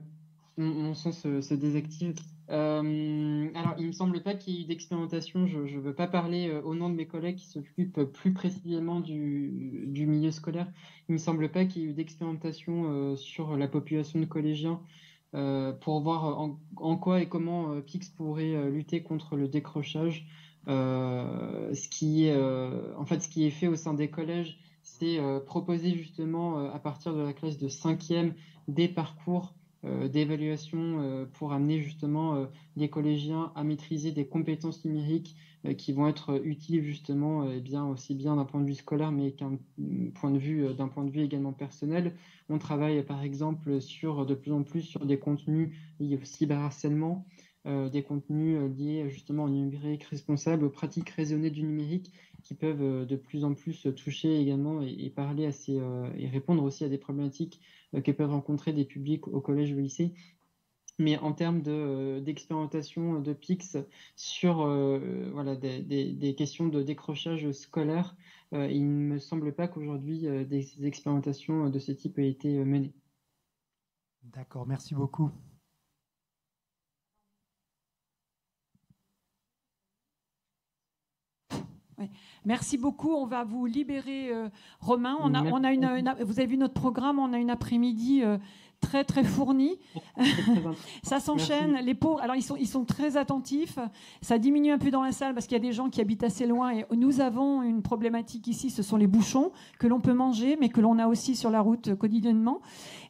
mon sens se désactive. Alors, il ne me semble pas qu'il y ait eu d'expérimentation. Je ne veux pas parler au nom de mes collègues qui s'occupent plus précisément du milieu scolaire. Il ne me semble pas qu'il y ait eu d'expérimentation sur la population de collégiens pour voir en quoi et comment PIX pourrait lutter contre le décrochage. Ce qui est fait au sein des collèges, c'est proposer justement à partir de la classe de 5e des parcours d'évaluation pour amener justement les collégiens à maîtriser des compétences numériques qui vont être utiles justement aussi bien d'un point de vue scolaire mais d'un point de vue également personnel. On travaille par exemple de plus en plus sur des contenus liés au cyberharcèlement, des contenus liés justement au numérique responsable, aux pratiques raisonnées du numérique qui peuvent de plus en plus toucher également et parler et répondre aussi à des problématiques que peuvent rencontrer des publics au collège ou au lycée. Mais en termes d'expérimentation de PIX sur des questions de décrochage scolaire, il ne me semble pas qu'aujourd'hui des expérimentations de ce type aient été menées. D'accord, merci beaucoup. Oui. Merci beaucoup. On va vous libérer, Romain. Vous avez vu notre programme. On a une après-midi très très fourni. Très Ça s'enchaîne. Merci. Les pauvres, alors ils sont très attentifs. Ça diminue un peu dans la salle parce qu'il y a des gens qui habitent assez loin. Et nous avons une problématique ici, ce sont les bouchons que l'on peut manger, mais que l'on a aussi sur la route quotidiennement.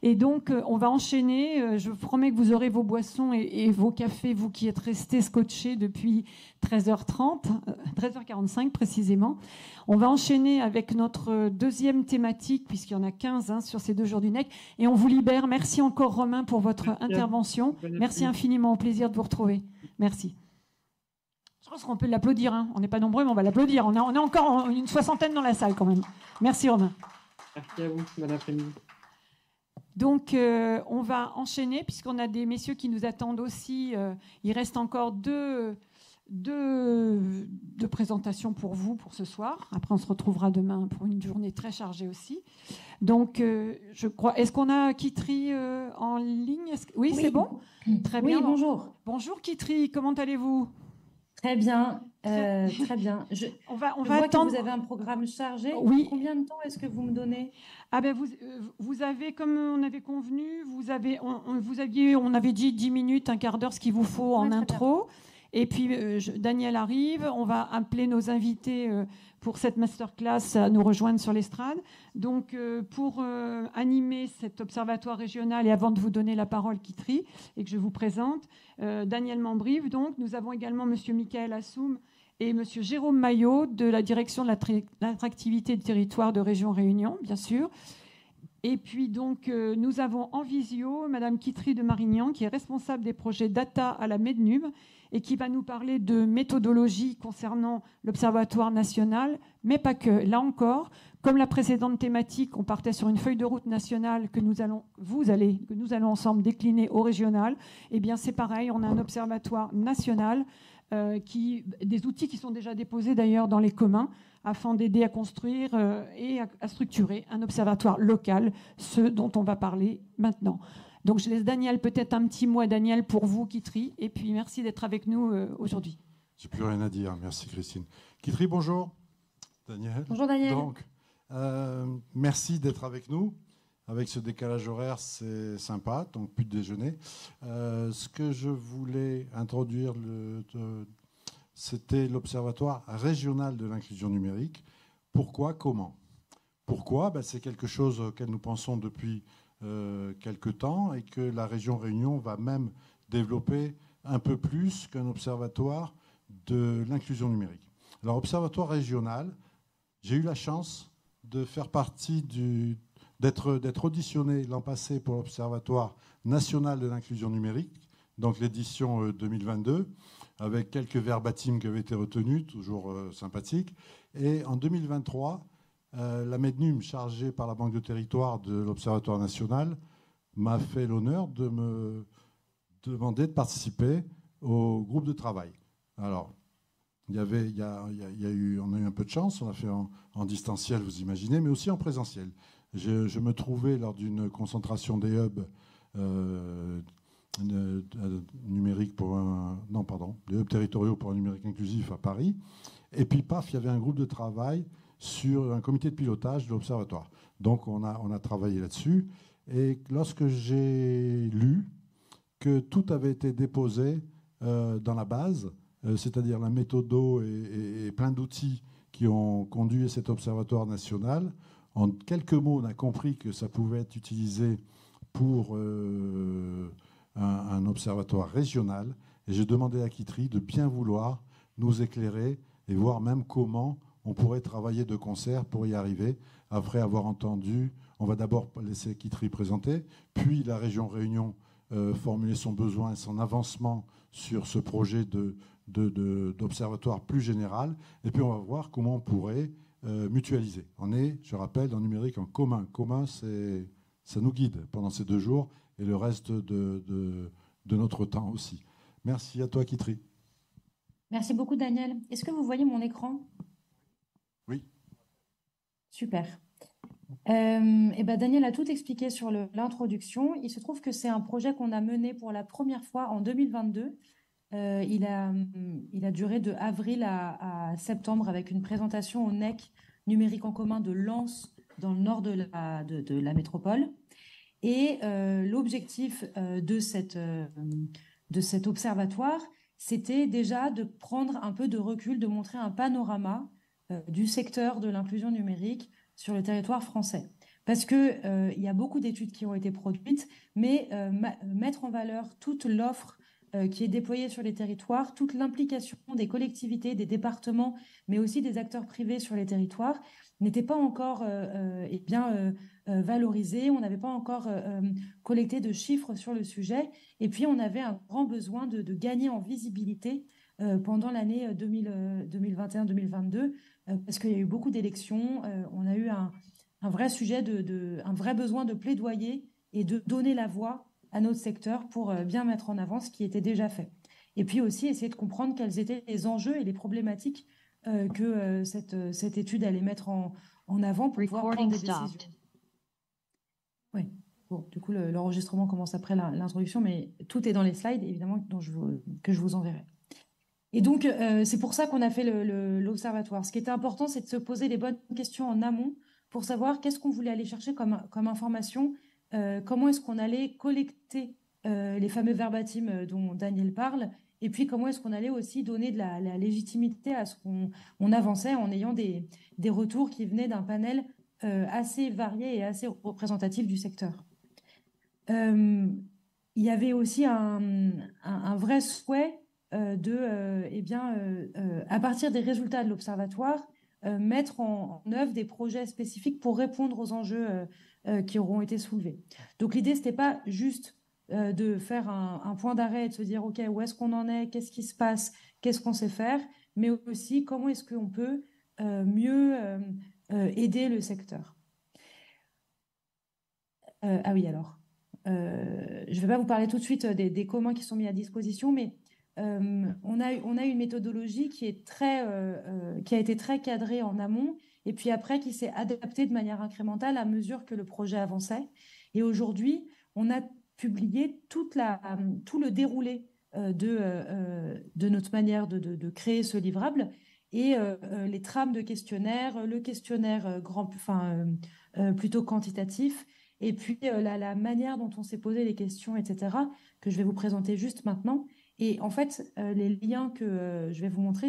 Et donc, on va enchaîner. Je vous promets que vous aurez vos boissons et vos cafés, vous qui êtes restés scotchés depuis 13h30, 13h45 précisément. On va enchaîner avec notre deuxième thématique, puisqu'il y en a 15 sur ces 2 jours du NEC. Et on vous libère. Merci encore, Romain, pour votre intervention. Merci infiniment. Au plaisir de vous retrouver. Merci. Je pense qu'on peut l'applaudir. On n'est pas nombreux, mais on va l'applaudir. On est encore une 60aine dans la salle quand même. Merci, Romain. Merci à vous. Bon après-midi. Donc, on va enchaîner, puisqu'on a des messieurs qui nous attendent aussi. Il reste encore deux présentations pour vous pour ce soir. Après, on se retrouvera demain pour une journée très chargée aussi. Donc, je crois... Est-ce qu'on a Kitri en ligne? Oui, c'est bon? Très bien. Oui, bonjour. Bonjour Kitri, comment allez-vous? Très bien, très bien. On va je vois attendre. que vous avez un programme chargé. Oui. Combien de temps est-ce que vous me donnez? Ah ben vous avez, comme on avait convenu, on avait dit 10 minutes, un quart d'heure, ce qu'il vous faut en intro. Et puis Daniel arrive, on va appeler nos invités pour cette masterclass à nous rejoindre sur l'estrade. Donc pour animer cet observatoire régional, et avant de vous donner la parole Kitri, et que je vous présente, Daniel Mambrive, donc nous avons également monsieur Michael Assoum et monsieur Jérôme Maillot de la direction de l'attractivité du territoire de Région Réunion, bien sûr. Et puis donc nous avons en visio madame Kitri de Marignan, qui est responsable des projets data à la Mednub et qui va nous parler de méthodologie concernant l'Observatoire national, mais pas que. Là encore, comme la précédente thématique, on partait sur une feuille de route nationale que nous allons ensemble décliner au régional. Eh bien, c'est pareil, on a un observatoire national, des outils qui sont déjà déposés d'ailleurs dans les communs, afin d'aider à construire et à structurer un observatoire local, ce dont on va parler maintenant. Donc, je laisse Daniel, peut-être un petit mot à Daniel pour vous, Kitri, et puis merci d'être avec nous aujourd'hui. J'ai plus rien à dire, merci Christine. Kitri, bonjour. Daniel. Bonjour Daniel. Donc, merci d'être avec nous. Avec ce décalage horaire, c'est sympa, donc plus de déjeuner. Ce que je voulais introduire, c'était l'Observatoire régional de l'inclusion numérique. Pourquoi? Comment? Pourquoi? C'est quelque chose auquel nous pensons depuis quelque temps et que la région Réunion va même développer un peu plus qu'un observatoire de l'inclusion numérique. Alors, observatoire régional, j'ai eu la chance de faire partie d'être auditionné l'an passé pour l'Observatoire national de l'inclusion numérique, donc l'édition 2022, avec quelques verbatims qui avaient été retenus, toujours sympathiques. Et en 2023, la Mednum, chargée par la Banque de territoire de l'Observatoire national, m'a fait l'honneur de me demander de participer au groupe de travail. Alors, on a eu un peu de chance, on a fait en distanciel, vous imaginez, mais aussi en présentiel. Je me trouvais lors d'une concentration des hubs numériques des hubs territoriaux pour un numérique inclusif à Paris. Et puis, paf, il y avait un groupe de travail sur un comité de pilotage de l'Observatoire. Donc, on a travaillé là-dessus. Et lorsque j'ai lu que tout avait été déposé dans la base, c'est-à-dire la méthodo et plein d'outils qui ont conduit cet observatoire national, en quelques mots, on a compris que ça pouvait être utilisé pour un observatoire régional. Et j'ai demandé à Kitri de bien vouloir nous éclairer et voir même comment on pourrait travailler de concert pour y arriver. Après avoir entendu, on va d'abord laisser Kitri présenter, puis la région Réunion formuler son besoin et son avancement sur ce projet d'observatoire plus général. Et puis on va voir comment on pourrait mutualiser. On est, je rappelle, en numérique en commun. Commun, ça nous guide pendant ces 2 jours et le reste de notre temps aussi. Merci à toi, Kitri. Merci beaucoup, Daniel. Est-ce que vous voyez mon écran? Oui. Super. Daniel a tout expliqué sur l'introduction. Il se trouve que c'est un projet qu'on a mené pour la première fois en 2022. Il a duré de avril à septembre avec une présentation au NEC numérique en commun de Lens dans le nord de la métropole. Et l'objectif de cet observatoire, c'était déjà de prendre un peu de recul, de montrer un panorama du secteur de l'inclusion numérique sur le territoire français. Parce que il y a beaucoup d'études qui ont été produites, mais mettre en valeur toute l'offre qui est déployée sur les territoires, toute l'implication des collectivités, des départements, mais aussi des acteurs privés sur les territoires, n'était pas encore valorisé. On n'avait pas encore collecté de chiffres sur le sujet. Et puis, on avait un grand besoin de gagner en visibilité pendant l'année 2021-2022, parce qu'il y a eu beaucoup d'élections. On a eu un vrai sujet, un vrai besoin de plaidoyer et de donner la voix à notre secteur pour bien mettre en avant ce qui était déjà fait. Et puis aussi essayer de comprendre quels étaient les enjeux et les problématiques que cette étude allait mettre en avant pour pouvoir prendre des décisions. Oui, bon, du coup, l'enregistrement commence après l'introduction, mais tout est dans les slides, évidemment, que je vous enverrai. Et donc, c'est pour ça qu'on a fait l'observatoire. Ce qui était important, c'est de se poser les bonnes questions en amont pour savoir qu'est-ce qu'on voulait aller chercher comme information, comment est-ce qu'on allait collecter les fameux verbatims dont Daniel parle, et puis comment est-ce qu'on allait aussi donner de la légitimité à ce qu'on avançait en ayant des retours qui venaient d'un panel assez varié et assez représentatif du secteur. Il y avait aussi un vrai souhait à partir des résultats de l'observatoire, mettre en œuvre des projets spécifiques pour répondre aux enjeux qui auront été soulevés. Donc l'idée, ce n'était pas juste de faire un point d'arrêt et de se dire, OK, où est-ce qu'on en est, qu'est-ce qui se passe, qu'est-ce qu'on sait faire, mais aussi comment est-ce qu'on peut mieux aider le secteur. Ah oui, alors, je ne vais pas vous parler tout de suite des communs qui sont mis à disposition, mais on a une méthodologie qui a été très cadrée en amont, et puis après qui s'est adaptée de manière incrémentale à mesure que le projet avançait. Et aujourd'hui, on a publié tout le déroulé de notre manière de créer ce livrable, et les trames de questionnaire, le questionnaire plutôt quantitatif, et puis la manière dont on s'est posé les questions, etc., que je vais vous présenter juste maintenant. Et en fait, les liens que je vais vous montrer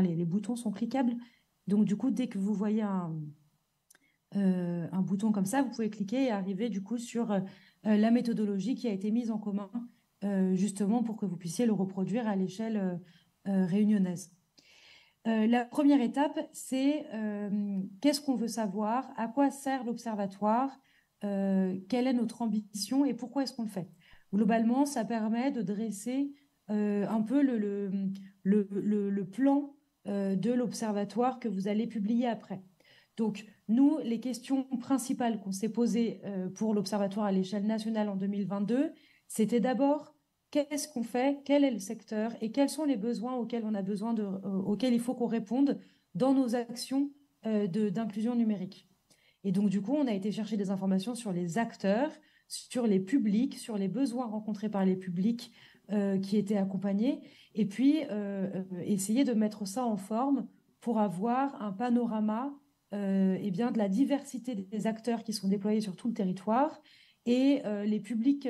les boutons sont cliquables. Donc du coup, dès que vous voyez un bouton comme ça, vous pouvez cliquer et arriver du coup sur la méthodologie qui a été mise en commun, justement pour que vous puissiez le reproduire à l'échelle réunionnaise. La première étape, c'est qu'est-ce qu'on veut savoir, à quoi sert l'observatoire, quelle est notre ambition et pourquoi est-ce qu'on le fait. Globalement, ça permet de dresser un peu le plan de l'observatoire que vous allez publier après. Donc, nous, les questions principales qu'on s'est posées pour l'observatoire à l'échelle nationale en 2022, c'était d'abord qu'est-ce qu'on fait, quel est le secteur et quels sont les besoins auxquels auxquels il faut qu'on réponde dans nos actions d'inclusion numérique. Et donc, du coup, on a été chercher des informations sur les acteurs, sur les publics, sur les besoins rencontrés par les publics qui étaient accompagnés, et puis essayer de mettre ça en forme pour avoir un panorama de la diversité des acteurs qui sont déployés sur tout le territoire et les publics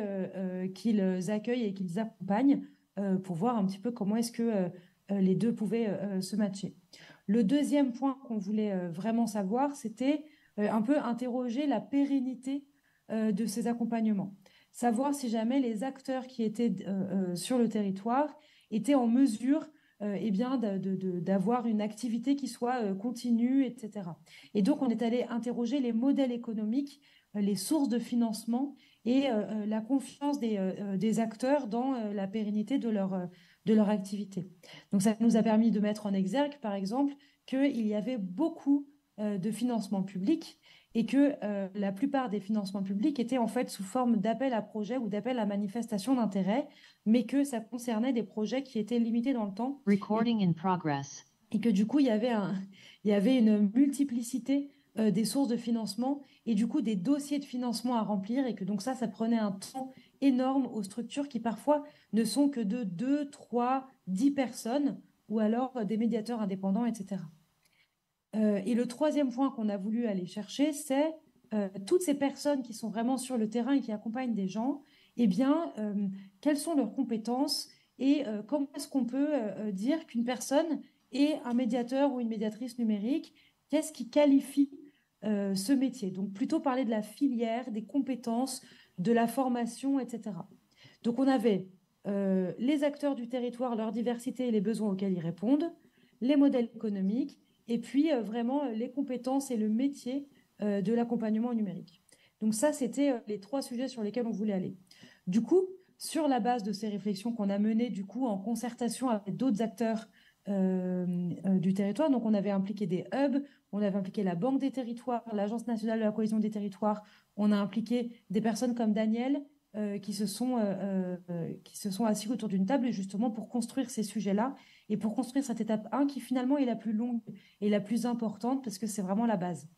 qu'ils accueillent et qu'ils accompagnent pour voir un petit peu comment est-ce que les deux pouvaient se matcher. Le deuxième point qu'on voulait vraiment savoir, c'était un peu interroger la pérennité de ces accompagnements. Savoir si jamais les acteurs qui étaient sur le territoire étaient en mesure d'avoir une activité qui soit continue, etc. Et donc, on est allé interroger les modèles économiques, les sources de financement et la confiance des acteurs dans la pérennité de leur activité. Donc, ça nous a permis de mettre en exergue, par exemple, qu'il y avait beaucoup de financement public et que la plupart des financements publics étaient en fait sous forme d'appel à projet ou d'appel à manifestation d'intérêt, mais que ça concernait des projets qui étaient limités dans le temps. Recording in progress. Et que du coup, il y avait une multiplicité des sources de financement et du coup des dossiers de financement à remplir, et que donc ça prenait un temps énorme aux structures qui parfois ne sont que de 2, 3, 10 personnes ou alors des médiateurs indépendants, etc. Et le troisième point qu'on a voulu aller chercher, c'est toutes ces personnes qui sont vraiment sur le terrain et qui accompagnent des gens, eh bien, quelles sont leurs compétences et comment est-ce qu'on peut dire qu'une personne est un médiateur ou une médiatrice numérique? Qu'est-ce qui qualifie ce métier? Donc, plutôt parler de la filière, des compétences, de la formation, etc. Donc, on avait les acteurs du territoire, leur diversité et les besoins auxquels ils répondent, les modèles économiques, et puis vraiment les compétences et le métier de l'accompagnement numérique. Donc ça, c'était les 3 sujets sur lesquels on voulait aller. Du coup, sur la base de ces réflexions qu'on a menées du coup en concertation avec d'autres acteurs du territoire, donc on avait impliqué des hubs, on avait impliqué la Banque des territoires, l'Agence nationale de la cohésion des territoires, on a impliqué des personnes comme Daniel qui se sont assis autour d'une table justement pour construire ces sujets-là et pour construire cette étape 1 qui finalement est la plus longue et la plus importante parce que c'est vraiment la base.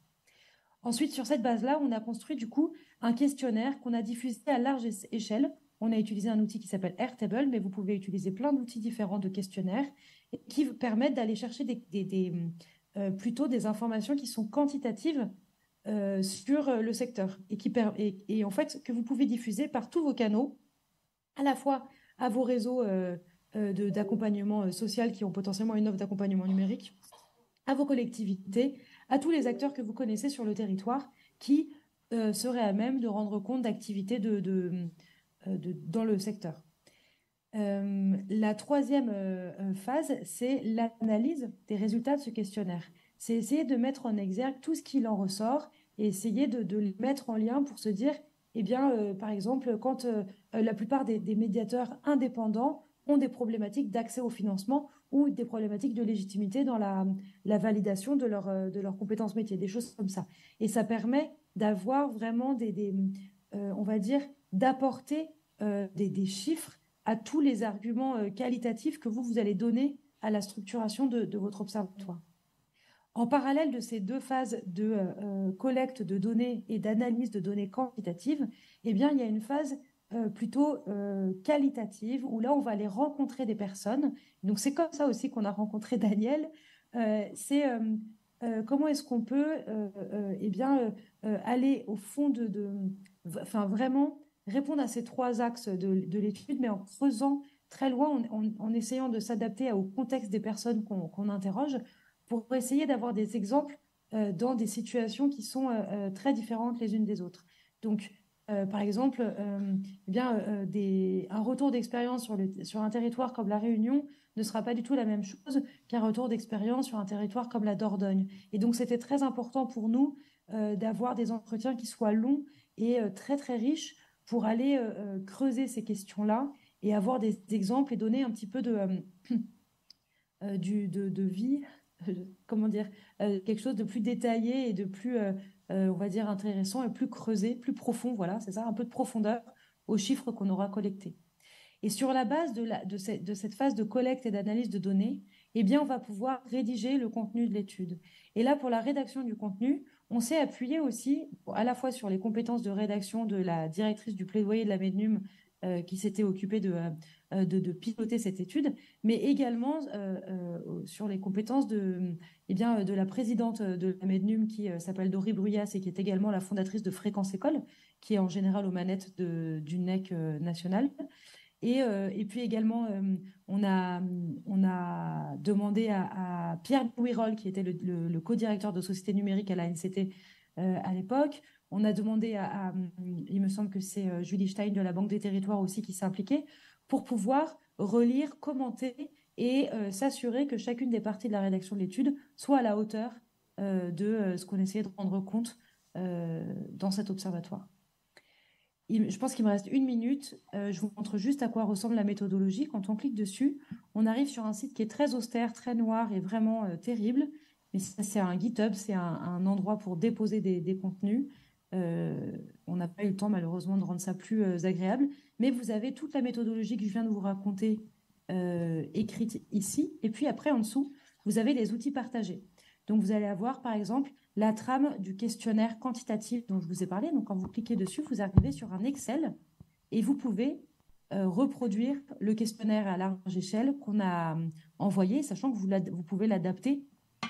Ensuite, sur cette base-là, on a construit du coup un questionnaire qu'on a diffusé à large échelle. On a utilisé un outil qui s'appelle Airtable, mais vous pouvez utiliser plein d'outils différents de questionnaires qui vous permettent d'aller chercher plutôt des informations qui sont quantitatives sur le secteur et en fait que vous pouvez diffuser par tous vos canaux, à la fois à vos réseaux d'accompagnement social qui ont potentiellement une offre d'accompagnement numérique, à vos collectivités, à tous les acteurs que vous connaissez sur le territoire qui seraient à même de rendre compte d'activités dans le secteur. La troisième phase, c'est l'analyse des résultats de ce questionnaire. C'est essayer de mettre en exergue tout ce qu'il en ressort et essayer de les mettre en lien pour se dire, eh bien, par exemple, quand la plupart des médiateurs indépendants ont des problématiques d'accès au financement ou des problématiques de légitimité dans la validation de leurs compétences métiers, des choses comme ça. Et ça permet d'avoir vraiment on va dire, d'apporter des chiffres à tous les arguments qualitatifs que vous allez donner à la structuration de votre observatoire. En parallèle de ces 2 phases de collecte de données et d'analyse de données quantitatives, eh bien, il y a une phase plutôt qualitative où là, on va aller rencontrer des personnes. Donc, c'est comme ça aussi qu'on a rencontré Daniel. C'est comment est-ce qu'on peut aller au fond enfin, vraiment répondre à ces 3 axes de l'étude, mais en creusant très loin, en essayant de s'adapter au contexte des personnes qu'on interroge pour essayer d'avoir des exemples dans des situations qui sont très différentes les unes des autres. Donc, par exemple, un retour d'expérience sur un territoire comme La Réunion ne sera pas du tout la même chose qu'un retour d'expérience sur un territoire comme la Dordogne. Et donc, c'était très important pour nous d'avoir des entretiens qui soient longs et très, très riches pour aller creuser ces questions-là et avoir des exemples et donner un petit peu de vie, comment dire, quelque chose de plus détaillé et de plus, on va dire, intéressant et plus creusé, plus profond, voilà, c'est ça, un peu de profondeur aux chiffres qu'on aura collectés. Et sur la base de cette phase de collecte et d'analyse de données, eh bien, on va pouvoir rédiger le contenu de l'étude. Et là, pour la rédaction du contenu, on s'est appuyé aussi à la fois sur les compétences de rédaction de la directrice du plaidoyer de la MEDNUM qui s'était occupée de piloter cette étude, mais également sur les compétences de la présidente de la MEDNUM qui s'appelle Dory Bruyas et qui est également la fondatrice de Fréquence École, qui est en général aux manettes du NEC national. Et puis également, on a demandé à Pierre Louis-Roll, qui était le co-directeur de Société Numérique à la NCT à l'époque. On a demandé il me semble que c'est Julie Stein de la Banque des Territoires aussi qui s'est impliquée, pour pouvoir relire, commenter et s'assurer que chacune des parties de la rédaction de l'étude soit à la hauteur de ce qu'on essayait de rendre compte dans cet observatoire. Je pense qu'il me reste 1 minute. Je vous montre juste à quoi ressemble la méthodologie. Quand on clique dessus, on arrive sur un site qui est très austère, très noir et vraiment terrible. Mais ça, c'est un GitHub, c'est un endroit pour déposer des contenus. On n'a pas eu le temps, malheureusement, de rendre ça plus agréable. Mais vous avez toute la méthodologie que je viens de vous raconter écrite ici. Et puis après, en dessous, vous avez les outils partagés. Donc, vous allez avoir, par exemple, la trame du questionnaire quantitatif dont je vous ai parlé. Donc, quand vous cliquez dessus, vous arrivez sur un Excel et vous pouvez reproduire le questionnaire à large échelle qu'on a envoyé, sachant que vous pouvez l'adapter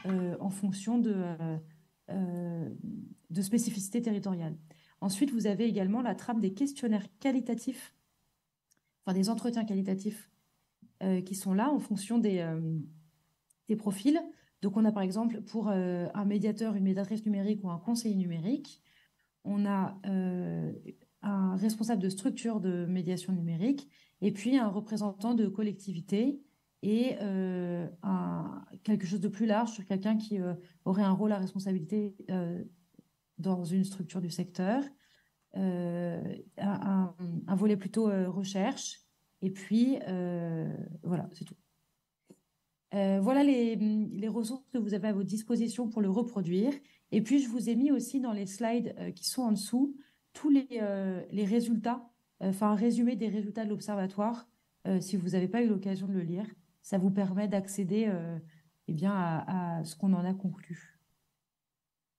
en fonction de de spécificité territoriale. Ensuite, vous avez également la trame des questionnaires qualitatifs, enfin des entretiens qualitatifs qui sont là en fonction des profils. Donc, on a par exemple pour un médiateur, une médiatrice numérique ou un conseiller numérique, on a un responsable de structure de médiation numérique et puis un représentant de collectivité et quelque chose de plus large sur quelqu'un qui aurait un rôle à responsabilité dans une structure du secteur, un volet plutôt recherche, et puis voilà, c'est tout. Voilà les ressources que vous avez à votre disposition pour le reproduire. Et puis, je vous ai mis aussi dans les slides qui sont en dessous tous les résultats, enfin un résumé des résultats de l'Observatoire, si vous n'avez pas eu l'occasion de le lire. Ça vous permet d'accéder eh bien, à ce qu'on en a conclu.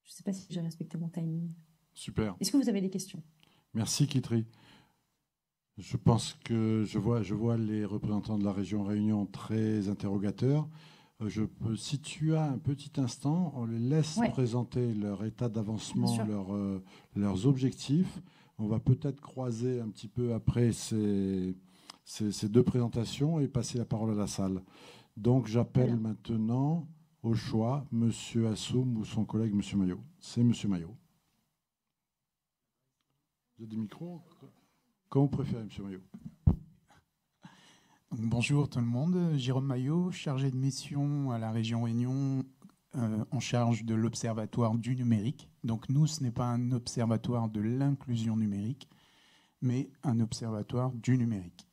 Je ne sais pas si j'ai respecté mon timing. Super. Est-ce que vous avez des questions? Merci, Kitri. Je pense que je vois les représentants de la région Réunion très interrogateurs. Si tu as un petit instant, on les laisse présenter leur état d'avancement, leurs objectifs. On va peut-être croiser un petit peu après ces deux présentations et passer la parole à la salle. Donc, j'appelle maintenant au choix M. Assoum ou son collègue M. Maillot. C'est M. Maillot. Vous avez des micros? Comment vous préférez, M. Maillot? Bonjour tout le monde, Jérôme Maillot, chargé de mission à la région Réunion, en charge de l'Observatoire du numérique. Donc nous, ce n'est pas un observatoire de l'inclusion numérique, mais un observatoire du numérique.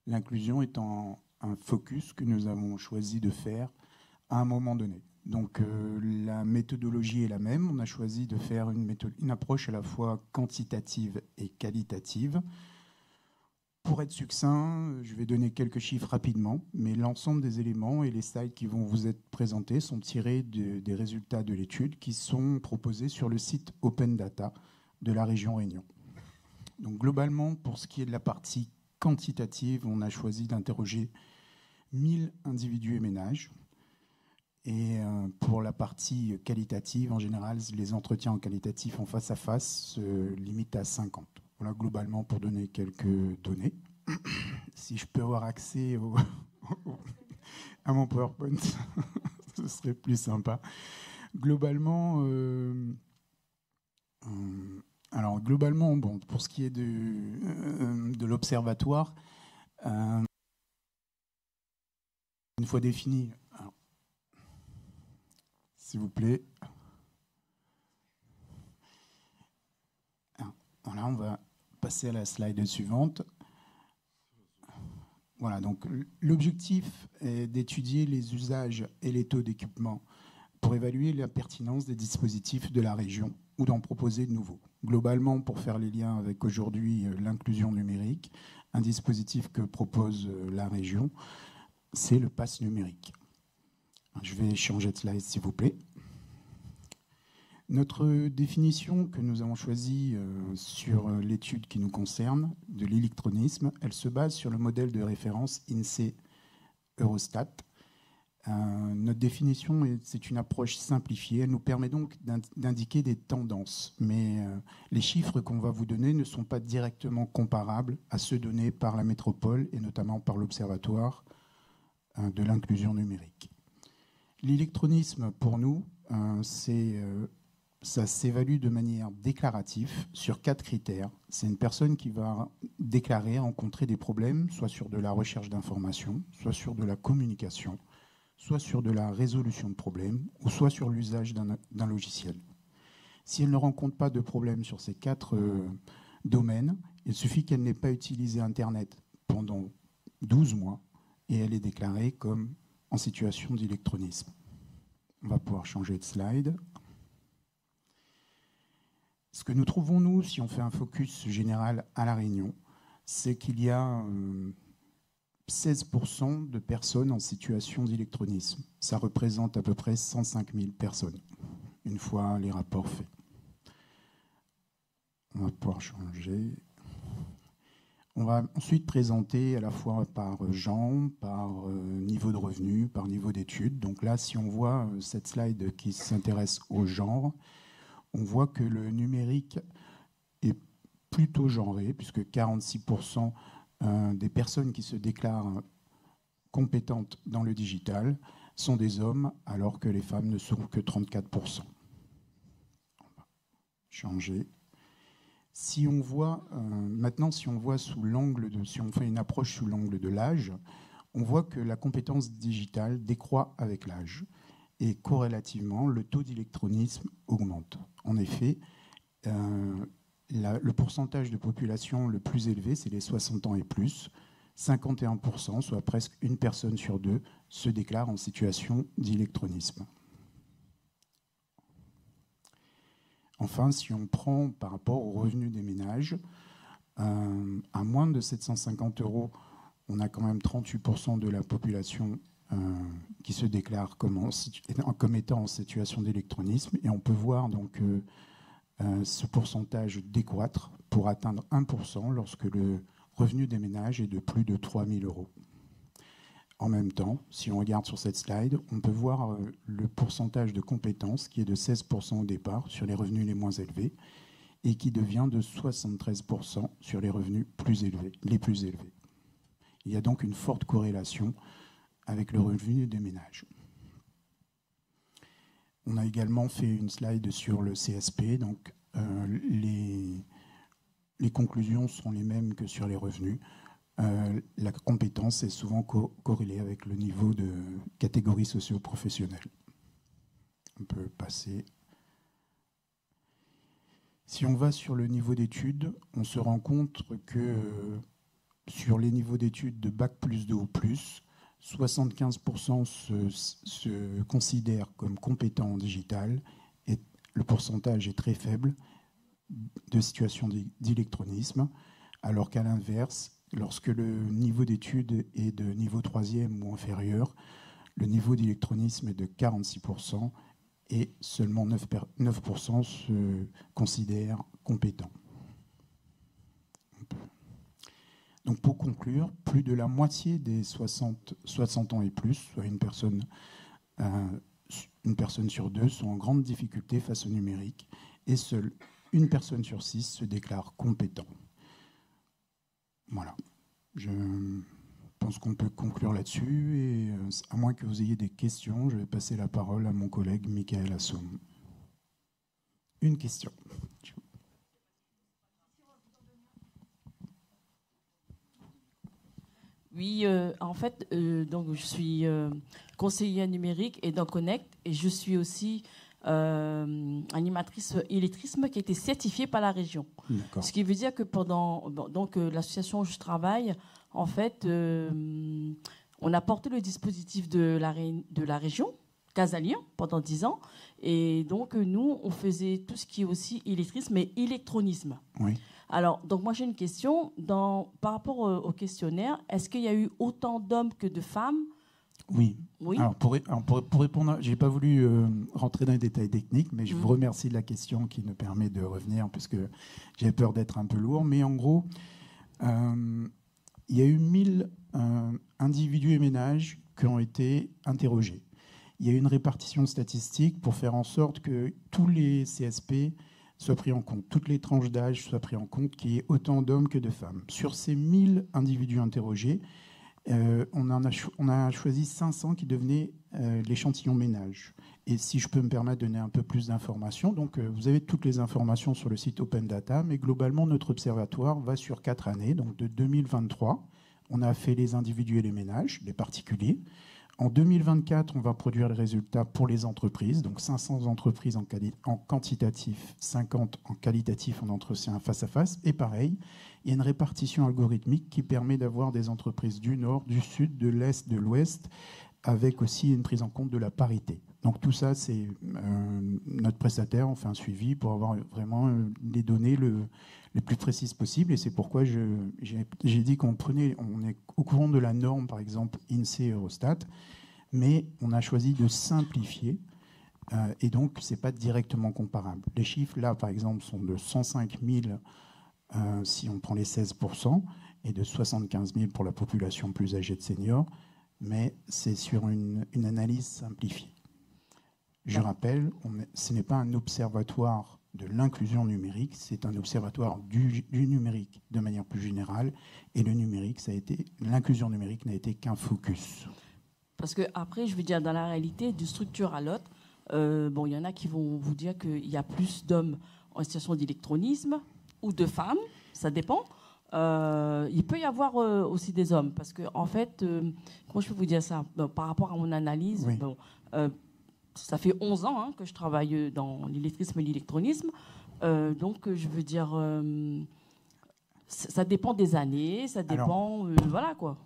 L'inclusion étant un focus que nous avons choisi de faire à un moment donné. Donc la méthodologie est la même. On a choisi de faire une approche à la fois quantitative et qualitative. Pour être succinct, je vais donner quelques chiffres rapidement, mais l'ensemble des éléments et les slides qui vont vous être présentés sont tirés des résultats de l'étude qui sont proposés sur le site Open Data de la région Réunion. Donc globalement, pour ce qui est de la partie quantitative, on a choisi d'interroger 1000 individus et ménages. Et pour la partie qualitative, en général, les entretiens en qualitatif en face à face se limitent à 50. Voilà, globalement, pour donner quelques données. Si je peux avoir accès à mon PowerPoint, ce serait plus sympa. Globalement, bon, pour ce qui est de l'observatoire, une fois défini, alors, s'il vous plaît. Alors, voilà, on va passer à la slide suivante. Voilà, donc l'objectif est d'étudier les usages et les taux d'équipement pour évaluer la pertinence des dispositifs de la région ou d'en proposer de nouveaux. Globalement, pour faire les liens avec aujourd'hui l'inclusion numérique, un dispositif que propose la région, c'est le pass numérique. Je vais changer de slide, s'il vous plaît. Notre définition que nous avons choisie sur l'étude qui nous concerne de l'électronisme, elle se base sur le modèle de référence INSEE Eurostat. Notre définition, c'est une approche simplifiée. Elle nous permet donc d'indiquer des tendances. Mais les chiffres qu'on va vous donner ne sont pas directement comparables à ceux donnés par la métropole et notamment par l'Observatoire de l'inclusion numérique. L'électronisme, pour nous, ça s'évalue de manière déclarative sur 4 critères. C'est une personne qui va déclarer rencontrer des problèmes, soit sur de la recherche d'informations, soit sur de la communication, soit sur de la résolution de problèmes, ou soit sur l'usage d'un logiciel. Si elle ne rencontre pas de problème sur ces 4 domaines, il suffit qu'elle n'ait pas utilisé Internet pendant 12 mois et elle est déclarée comme en situation d'électronisme. On va pouvoir changer de slide. Ce que nous trouvons, nous, si on fait un focus général à La Réunion, c'est qu'il y a 16% de personnes en situation d'électronisme. Ça représente à peu près 105 000 personnes, une fois les rapports faits. On va pouvoir changer. On va ensuite présenter à la fois par genre, par niveau de revenu, par niveau d'études. Donc là, si on voit cette slide qui s'intéresse au genre, on voit que le numérique est plutôt genré, puisque 46% des personnes qui se déclarent compétentes dans le digital sont des hommes, alors que les femmes ne sont que 34%. On va changer. Si on voit, maintenant, si on voit sous l'angle de, si on fait une approche sous l'angle de l'âge, on voit que la compétence digitale décroît avec l'âge et corrélativement, le taux d'électronisme augmente. En effet, le pourcentage de population le plus élevé, c'est les 60 ans et plus. 51%, soit presque une personne sur deux, se déclare en situation d'électronisme. Enfin, si on prend par rapport aux revenus des ménages, à moins de 750 €, on a quand même 38% de la population qui se déclare comme étant en situation d'électronisme. Et on peut voir donc ce pourcentage décroître pour atteindre 1% lorsque le revenu des ménages est de plus de 3 000 €. En même temps, si on regarde sur cette slide, on peut voir le pourcentage de compétences qui est de 16% au départ sur les revenus les moins élevés et qui devient de 73% sur les revenus les plus élevés. Il y a donc une forte corrélation avec le revenu des ménages. On a également fait une slide sur le CSP, donc les conclusions sont les mêmes que sur les revenus. La compétence est souvent corrélée avec le niveau de catégorie socio-professionnelle. On peut passer. Si on va sur le niveau d'études, on se rend compte que sur les niveaux d'études de Bac+2 ou plus, 75% se considèrent comme compétents en digital et le pourcentage est très faible de situation d'électronisme, alors qu'à l'inverse, lorsque le niveau d'études est de niveau 3e ou inférieur, le niveau d'électronisme est de 46% et seulement 9% se considèrent compétents. Donc pour conclure, plus de la moitié des 60 ans et plus, soit une personne sur deux, sont en grande difficulté face au numérique et seule une personne sur 6 se déclare compétent. Voilà. Je pense qu'on peut conclure là-dessus et à moins que vous ayez des questions, je vais passer la parole à mon collègue Michael Assoum. Une question. Oui, en fait, donc je suis conseillère numérique et dans Connect et je suis aussi animatrice illettrisme qui a été certifiée par la région. Ce qui veut dire que pendant donc l'association où je travaille, en fait, on a porté le dispositif de la région Casalien pendant 10 ans et donc nous on faisait tout ce qui est aussi illettrisme et électronisme. Oui. Alors, donc moi j'ai une question. Par rapport au questionnaire, est-ce qu'il y a eu autant d'hommes que de femmes? Oui. Alors pour répondre, je n'ai pas voulu rentrer dans les détails techniques, mais je vous remercie de la question qui nous permet de revenir, puisque j'avais peur d'être un peu lourd. Mais en gros, il y a eu 1000 individus et ménages qui ont été interrogés. Il y a eu une répartition statistique pour faire en sorte que tous les CSP soient pris en compte, toutes les tranches d'âge soient pris en compte, qu'il y ait autant d'hommes que de femmes. Sur ces 1000 individus interrogés, on a choisi 500 qui devenaient l'échantillon ménage. Et si je peux me permettre de donner un peu plus d'informations, donc vous avez toutes les informations sur le site Open Data, mais globalement, notre observatoire va sur 4 années, donc de 2023. On a fait les individus et les ménages, les particuliers. En 2024, on va produire les résultats pour les entreprises, donc 500 entreprises en quantitatif, 50 en qualitatif en entretien face à face. Et pareil, il y a une répartition algorithmique qui permet d'avoir des entreprises du nord, du sud, de l'est, de l'ouest, avec aussi une prise en compte de la parité. Donc tout ça, c'est notre prestataire, on fait un suivi pour avoir vraiment les données les plus précises possibles. Et c'est pourquoi j'ai dit on est au courant de la norme, par exemple INSEE et Eurostat, mais on a choisi de simplifier. Et donc, ce n'est pas directement comparable. Les chiffres, là, par exemple, sont de 105 000 si on prend les 16%, et de 75 000 pour la population plus âgée de seniors, mais c'est sur une analyse simplifiée. Je rappelle, ce n'est pas un observatoire de l'inclusion numérique, c'est un observatoire du numérique de manière plus générale, et le numérique, l'inclusion numérique n'a été qu'un focus. Parce que après, je veux dire, dans la réalité, d'une structure à l'autre, bon, il y en a qui vont vous dire qu'il y a plus d'hommes en situation d'électronisme ou de femmes, ça dépend. Il peut y avoir aussi des hommes, parce que en fait, comment je peux vous dire ça, bon, par rapport à mon analyse, oui. Bon, ça fait 11 ans que je travaille dans l'électrisme et l'électronisme, donc je veux dire, ça dépend des années, ça dépend, voilà quoi.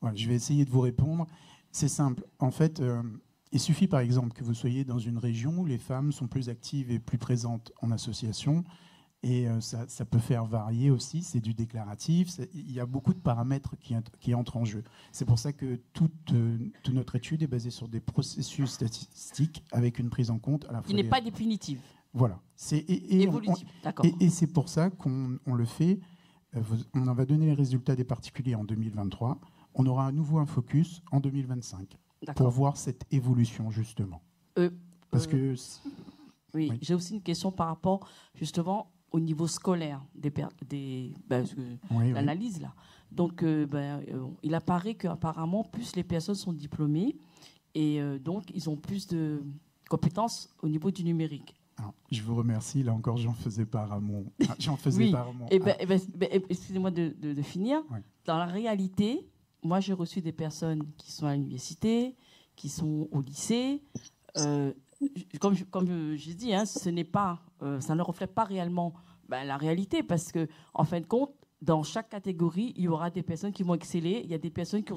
Voilà, je vais essayer de vous répondre. C'est simple. En fait, il suffit par exemple que vous soyez dans une région où les femmes sont plus actives et plus présentes en association. Et ça peut faire varier aussi, c'est du déclaratif. Il y a beaucoup de paramètres qui entrent en jeu. C'est pour ça que toute notre étude est basée sur des processus statistiques avec une prise en compte à la fois. Qui n'est pas définitive. Voilà. Évolutive, d'accord. Et c'est pour ça qu'on le fait. On en va donner les résultats des particuliers en 2023. On aura à nouveau un focus en 2025 pour voir cette évolution, justement. Parce que... Oui, j'ai aussi une question par rapport, justement, au niveau scolaire l'analyse là. Donc, il apparaît qu'apparemment, plus les personnes sont diplômées et donc ils ont plus de compétences au niveau du numérique. Alors, je vous remercie. Là encore, j'en faisais part à mon. Excusez-moi de finir. Oui. Dans la réalité, moi, j'ai reçu des personnes qui sont à l'université, qui sont au lycée. Comme j'ai dit, ce n'est pas, ça ne reflète pas réellement la réalité, parce que en fin de compte, dans chaque catégorie, il y aura des personnes qui vont exceller. Il y a des personnes qui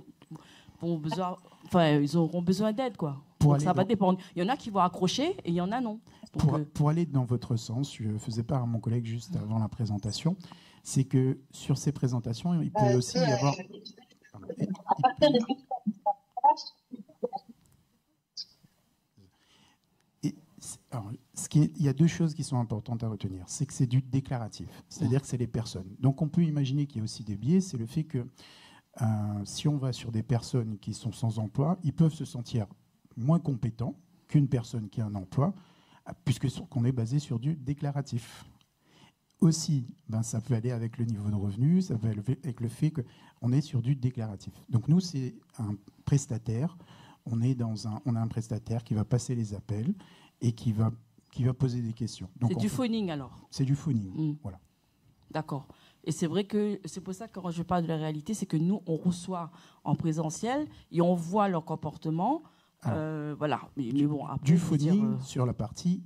ils auront besoin d'aide, quoi. Donc ça va dépendre. Il y en a qui vont accrocher et il y en a non. Donc, pour aller dans votre sens, je faisais part à mon collègue juste avant la présentation, c'est que sur ces présentations, il peut aussi y avoir. Il y a deux choses qui sont importantes à retenir. C'est que c'est du déclaratif, c'est-à-dire que c'est les personnes. Donc on peut imaginer qu'il y a aussi des biais. C'est le fait que si on va sur des personnes qui sont sans emploi, ils peuvent se sentir moins compétents qu'une personne qui a un emploi, puisque qu'on est basé sur du déclaratif. Aussi, ça peut aller avec le niveau de revenu, ça peut aller avec le fait qu'on est sur du déclaratif. Donc nous, c'est un prestataire. On a un prestataire qui va passer les appels et qui va poser des questions. C'est du phoning alors. C'est du phoning, voilà. D'accord. Et c'est vrai que c'est pour ça que quand je parle de la réalité, c'est que nous, on reçoit en présentiel et on voit leur comportement. Voilà. Mais bon, après, du phoning sur la partie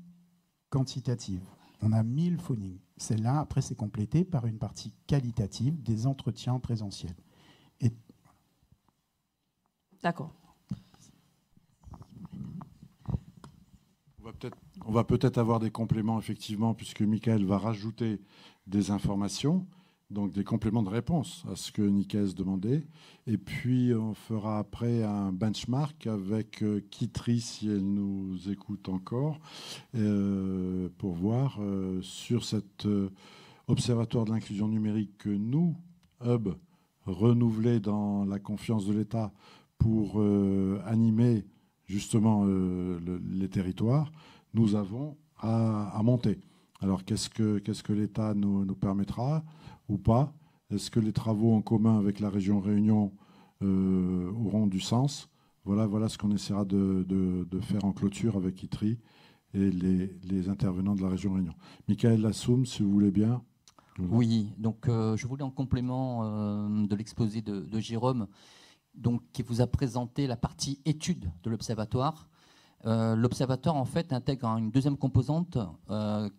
quantitative. On a 1000 phonings. Celle-là, après, c'est complété par une partie qualitative des entretiens en présentiel. D'accord. On va peut-être avoir des compléments, effectivement, puisque Michael va rajouter des informations, donc des compléments de réponse à ce que Nicaise demandait. Et puis, on fera après un benchmark avec Kitri, si elle nous écoute encore, pour voir sur cet observatoire de l'inclusion numérique que nous, Hub, renouvelé dans la confiance de l'État pour animer justement les territoires, nous avons à monter. Alors, qu'est-ce que l'État nous permettra ou pas? Est-ce que les travaux en commun avec la région Réunion auront du sens? Voilà ce qu'on essaiera de faire en clôture avec ITRI et les intervenants de la région Réunion. Michael Lassoum, si vous voulez bien. Oui, donc je voulais en complément de l'exposé de Jérôme, donc, qui vous a présenté la partie étude de l'Observatoire. L'Observatoire, en fait, intègre une deuxième composante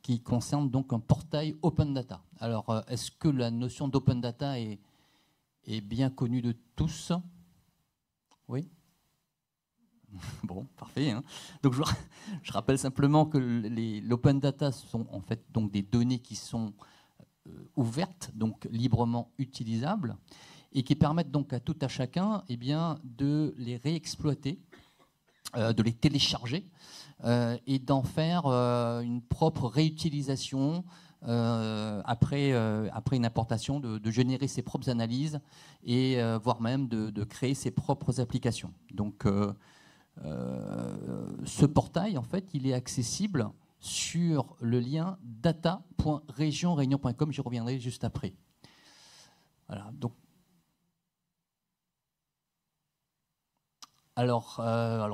qui concerne donc un portail Open Data. Alors, est-ce que la notion d'Open Data est bien connue de tous? Oui. Bon, parfait. Donc, je rappelle simplement que l'Open Data sont en fait donc des données qui sont ouvertes, donc librement utilisables, et qui permettent donc à tout à chacun de les réexploiter, de les télécharger et d'en faire une propre réutilisation après une importation, de générer ses propres analyses et voire même de créer ses propres applications. Donc ce portail, en fait, il est accessible sur le lien data.regionreunion.com. J'y reviendrai juste après. Voilà, donc. Alors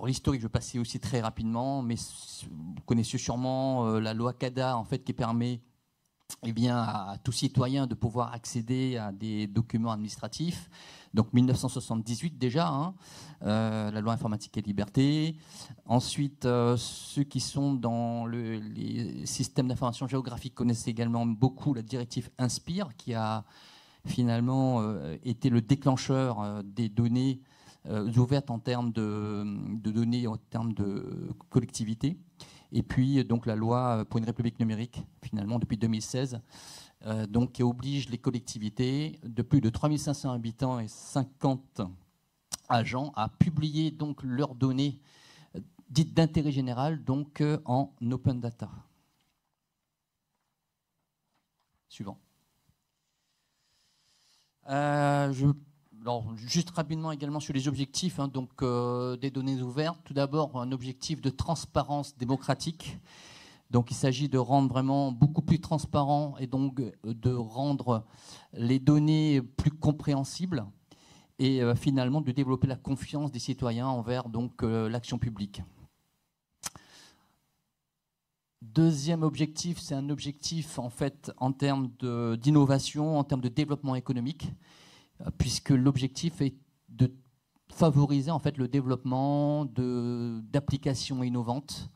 l'historique, je vais passer aussi très rapidement, mais vous connaissez sûrement la loi CADA, en fait, qui permet à tout citoyen de pouvoir accéder à des documents administratifs. Donc 1978 déjà, la loi informatique et liberté. Ensuite, ceux qui sont dans les systèmes d'information géographique connaissent également beaucoup la directive INSPIRE, qui a finalement été le déclencheur des données ouvertes en termes de données, en termes de collectivité. Et puis donc la loi pour une république numérique, finalement depuis 2016, donc, qui oblige les collectivités de plus de 3500 habitants et 50 agents à publier donc leurs données dites d'intérêt général, donc en open data. Suivant. Alors, juste rapidement également sur les objectifs, des données ouvertes. Tout d'abord, un objectif de transparence démocratique. Donc, il s'agit de rendre vraiment beaucoup plus transparent et donc de rendre les données plus compréhensibles et finalement de développer la confiance des citoyens envers donc l'action publique. Deuxième objectif, c'est un objectif en fait en termes d'innovation, en termes de développement économique, puisque l'objectif est de favoriser en fait le développement d'applications innovantes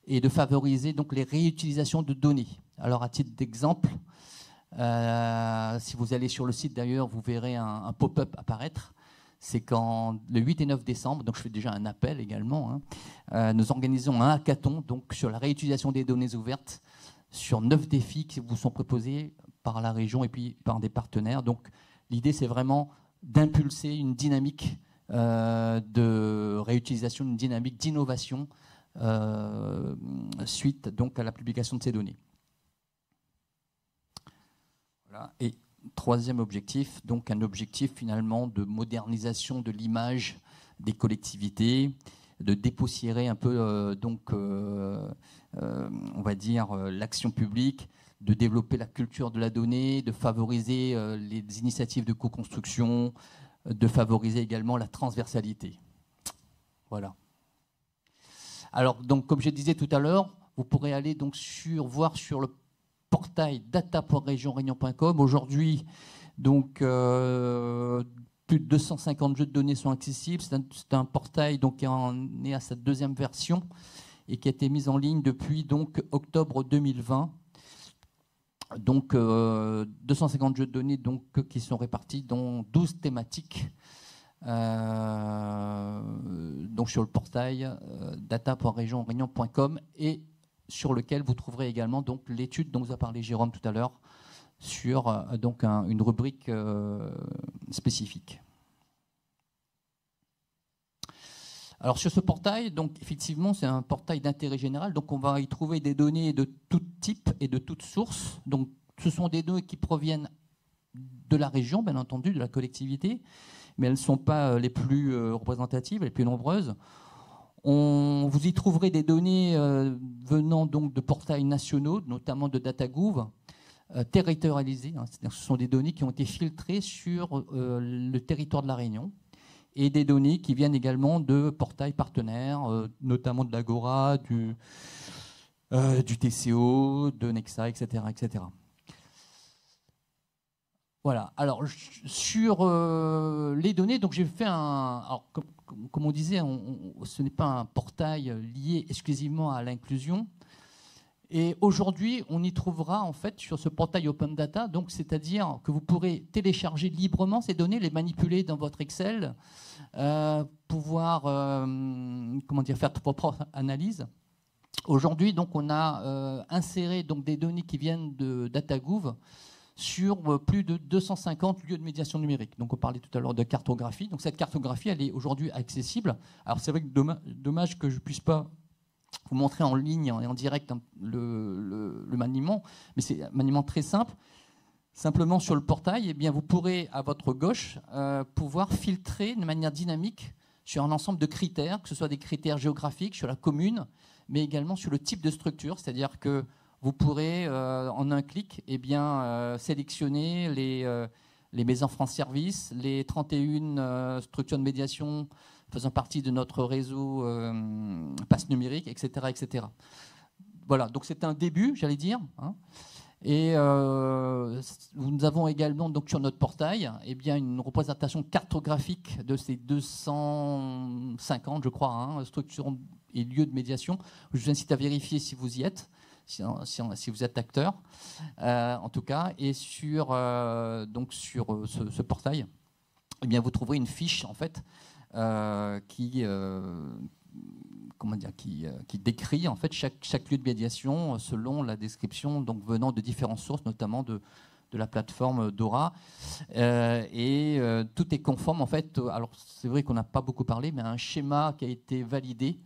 et de favoriser donc les réutilisations de données. Alors à titre d'exemple, si vous allez sur le site d'ailleurs, vous verrez un pop-up apparaître. C'est quand le 8 et 9 décembre, donc je fais déjà un appel également, nous organisons un hackathon donc, sur la réutilisation des données ouvertes, sur 9 défis qui vous sont proposés par la région et puis par des partenaires. Donc l'idée c'est vraiment d'impulser une dynamique de réutilisation, une dynamique d'innovation suite donc à la publication de ces données. Voilà. Et troisième objectif, donc un objectif finalement de modernisation de l'image des collectivités, de dépoussiérer un peu on va dire l'action publique, de développer la culture de la donnée, de favoriser les initiatives de co-construction, de favoriser également la transversalité. Voilà. Alors donc comme je disais tout à l'heure, vous pourrez aller donc voir sur le portail data.regionreunion.com. Aujourd'hui, donc plus de 250 jeux de données sont accessibles. C'est un portail donc, qui en est à sa deuxième version et qui a été mise en ligne depuis donc, octobre 2020. Donc 250 jeux de données donc, qui sont répartis dans 12 thématiques donc sur le portail data.regionreunion.com et sur lequel vous trouverez également donc l'étude dont vous a parlé Jérôme tout à l'heure sur donc une rubrique spécifique. Alors sur ce portail, donc effectivement c'est un portail d'intérêt général, donc on va y trouver des données de tout type et de toutes sources. Donc ce sont des données qui proviennent de la région, bien entendu, de la collectivité, mais elles ne sont pas les plus représentatives, les plus nombreuses. Vous y trouverez des données venant donc de portails nationaux, notamment de DataGouv, territorialisées. C'est-à-dire que ce sont des données qui ont été filtrées sur le territoire de la Réunion et des données qui viennent également de portails partenaires, notamment de l'Agora, du TCO, de Nexa, etc., etc. Voilà. Alors sur les données, donc j'ai fait alors, comme on disait, ce n'est pas un portail lié exclusivement à l'inclusion. Et aujourd'hui, on y trouvera en fait sur ce portail Open Data, donc c'est-à-dire que vous pourrez télécharger librement ces données, les manipuler dans votre Excel, pouvoir faire vos propres analyses. Aujourd'hui, donc on a inséré donc des données qui viennent de DataGouv sur plus de 250 lieux de médiation numérique. Donc on parlait tout à l'heure de cartographie. Donc cette cartographie, elle est aujourd'hui accessible. Alors c'est vrai que dommage que je ne puisse pas vous montrer en ligne et en direct le maniement, mais c'est un maniement très simple. Simplement sur le portail, eh bien, vous pourrez à votre gauche pouvoir filtrer de manière dynamique sur un ensemble de critères, que ce soit des critères géographiques sur la commune, mais également sur le type de structure, c'est-à-dire que vous pourrez en un clic eh bien, sélectionner les maisons France Service, les 31 structures de médiation faisant partie de notre réseau Pass Numérique, etc., etc. Voilà, donc c'est un début, j'allais dire. Hein. Et nous avons également donc, sur notre portail eh bien, une représentation cartographique de ces 250, je crois, hein, structures et lieux de médiation. Je vous incite à vérifier si vous y êtes, si vous êtes acteur, en tout cas. Et sur ce portail, eh bien, vous trouverez une fiche en fait, qui décrit en fait chaque lieu de médiation selon la description donc venant de différentes sources, notamment de la plateforme Dora. Tout est conforme en fait. Alors c'est vrai qu'on n'a pas beaucoup parlé, mais un schéma qui a été validé,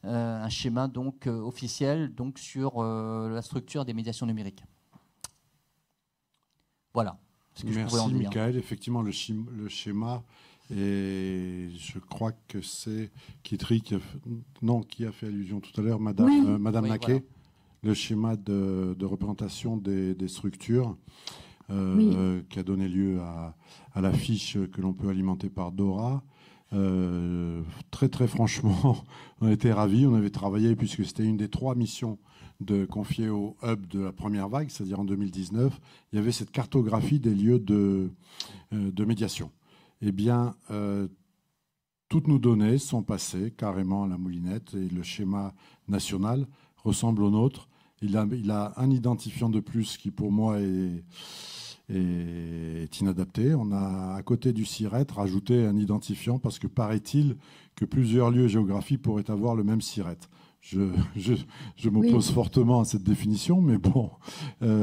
un schéma donc officiel donc sur la structure des médiations numériques. Voilà. Merci Michael. Effectivement, le schéma. Et je crois que c'est Kitry qui a fait allusion tout à l'heure, Madame Naquet, voilà. Le schéma de représentation des structures qui a donné lieu à la fiche que l'on peut alimenter par Dora. Très très franchement, on était ravis. On avait travaillé puisque c'était une des 3 missions confiées au hub de la première vague, c'est-à-dire en 2019. Il y avait cette cartographie des lieux de médiation. Eh bien, toutes nos données sont passées carrément à la moulinette et le schéma national ressemble au nôtre. Il a un identifiant de plus qui, pour moi, est inadapté. On a, à côté du SIRET, rajouté un identifiant parce que paraît-il que plusieurs lieux géographiques pourraient avoir le même SIRET. Je m'oppose fortement à cette définition, mais bon,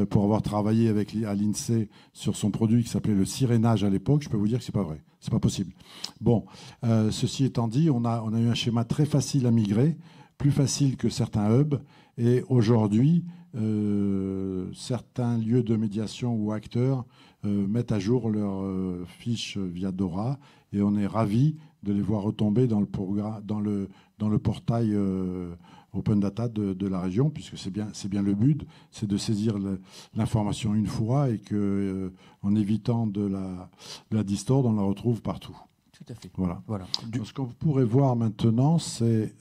pour avoir travaillé à l'INSEE sur son produit qui s'appelait le sirénage à l'époque, je peux vous dire que c'est pas vrai, c'est pas possible. Bon, ceci étant dit, on a eu un schéma très facile à migrer, plus facile que certains hubs, et aujourd'hui, certains lieux de médiation ou acteurs mettent à jour leurs fiches via Dora, et on est ravis de les voir retomber dans le portail Open Data de la région, puisque c'est bien le but, c'est de saisir l'information une fois et qu'en évitant de la distordre, on la retrouve partout. Tout à fait. Voilà. Ce qu'on pourrait voir maintenant, c'est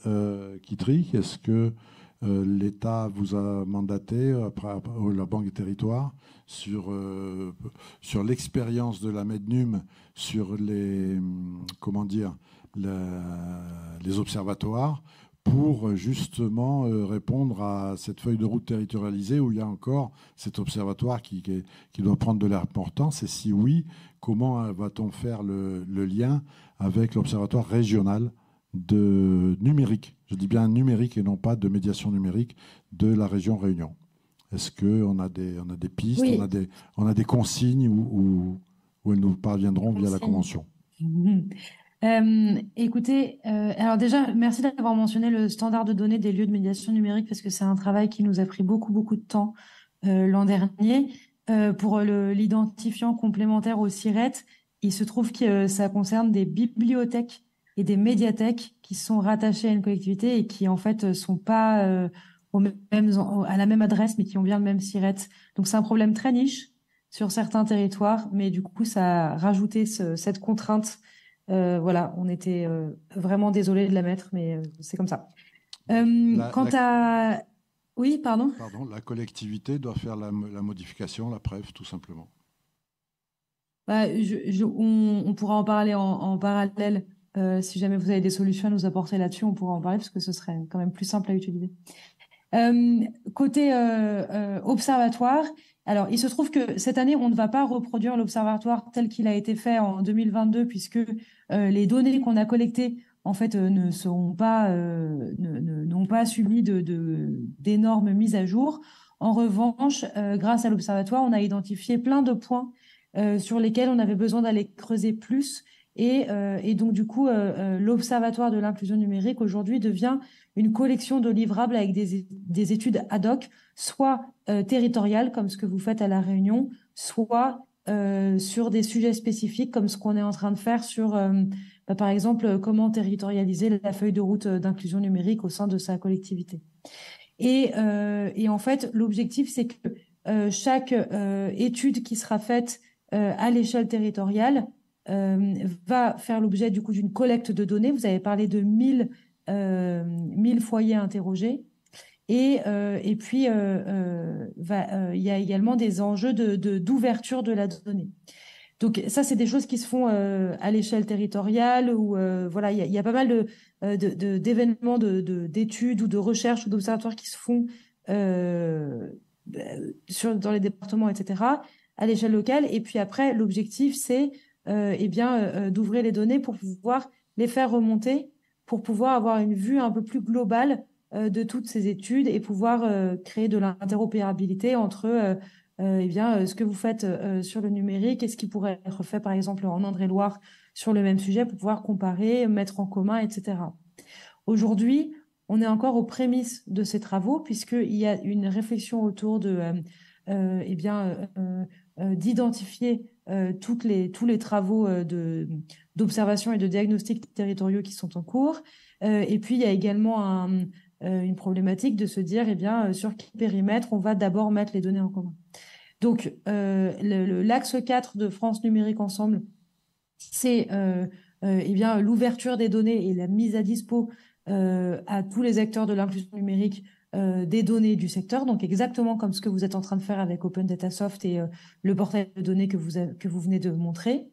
Kitry, est-ce que l'État vous a mandaté, après la Banque des Territoires, sur l'expérience de la Mednum, sur les observatoires, pour justement répondre à cette feuille de route territorialisée où il y a encore cet observatoire qui doit prendre de l'importance. Et si oui, comment va-t-on faire le lien avec l'observatoire régional de numérique, je dis bien numérique et non pas de médiation numérique, de la région Réunion? Est-ce qu'on a des pistes, oui. on a des consignes où elles nous parviendront via la convention? Écoutez, alors déjà, merci d'avoir mentionné le standard de données des lieux de médiation numérique parce que c'est un travail qui nous a pris beaucoup de temps l'an dernier. Pour l'identifiant complémentaire au SIRET, il se trouve que ça concerne des bibliothèques et des médiathèques qui sont rattachées à une collectivité et qui en fait sont pas à la même adresse mais qui ont bien le même SIRET. Donc c'est un problème très niche sur certains territoires, mais du coup ça a rajouté cette contrainte. Voilà, on était vraiment désolés de la mettre, mais c'est comme ça. Oui, pardon. Pardon, la collectivité doit faire la modification, la preuve, tout simplement. On pourra en parler en parallèle. Si jamais vous avez des solutions à nous apporter là-dessus, on pourra en parler parce que ce serait quand même plus simple à utiliser. Côté observatoire, alors il se trouve que cette année, on ne va pas reproduire l'observatoire tel qu'il a été fait en 2022 puisque les données qu'on a collectées en fait n'ont pas subi d'énormes mises à jour. En revanche, grâce à l'observatoire, on a identifié plein de points sur lesquels on avait besoin d'aller creuser plus Et donc, du coup, l'Observatoire de l'inclusion numérique aujourd'hui devient une collection de livrables avec des études ad hoc, soit territoriales, comme ce que vous faites à La Réunion, soit sur des sujets spécifiques, comme ce qu'on est en train de faire sur, par exemple, comment territorialiser la feuille de route d'inclusion numérique au sein de sa collectivité. Et en fait, l'objectif, c'est que chaque étude qui sera faite à l'échelle territoriale va faire l'objet du coup d'une collecte de données. Vous avez parlé de 1000 foyers interrogés. Et puis, il y a également des enjeux d'ouverture de la donnée. Donc ça, c'est des choses qui se font à l'échelle territoriale où voilà, il y a pas mal d'événements, d'études ou de recherches ou d'observatoires qui se font dans les départements, etc., à l'échelle locale. Et puis après, l'objectif, c'est d'ouvrir les données pour pouvoir les faire remonter, pour pouvoir avoir une vue un peu plus globale de toutes ces études et pouvoir créer de l'interopérabilité entre ce que vous faites sur le numérique et ce qui pourrait être fait, par exemple, en Indre-et-Loire sur le même sujet pour pouvoir comparer, mettre en commun, etc. Aujourd'hui, on est encore aux prémices de ces travaux puisqu'il y a une réflexion autour d'identifier tous les travaux d'observation et de diagnostic territoriaux qui sont en cours. Et puis, il y a également une problématique de se dire sur quel périmètre on va d'abord mettre les données en commun. Donc, l'axe 4 de France Numérique Ensemble, c'est l'ouverture des données et la mise à dispo à tous les acteurs de l'inclusion numérique des données du secteur, donc exactement comme ce que vous êtes en train de faire avec Open Data Soft et le portail de données que vous venez de montrer,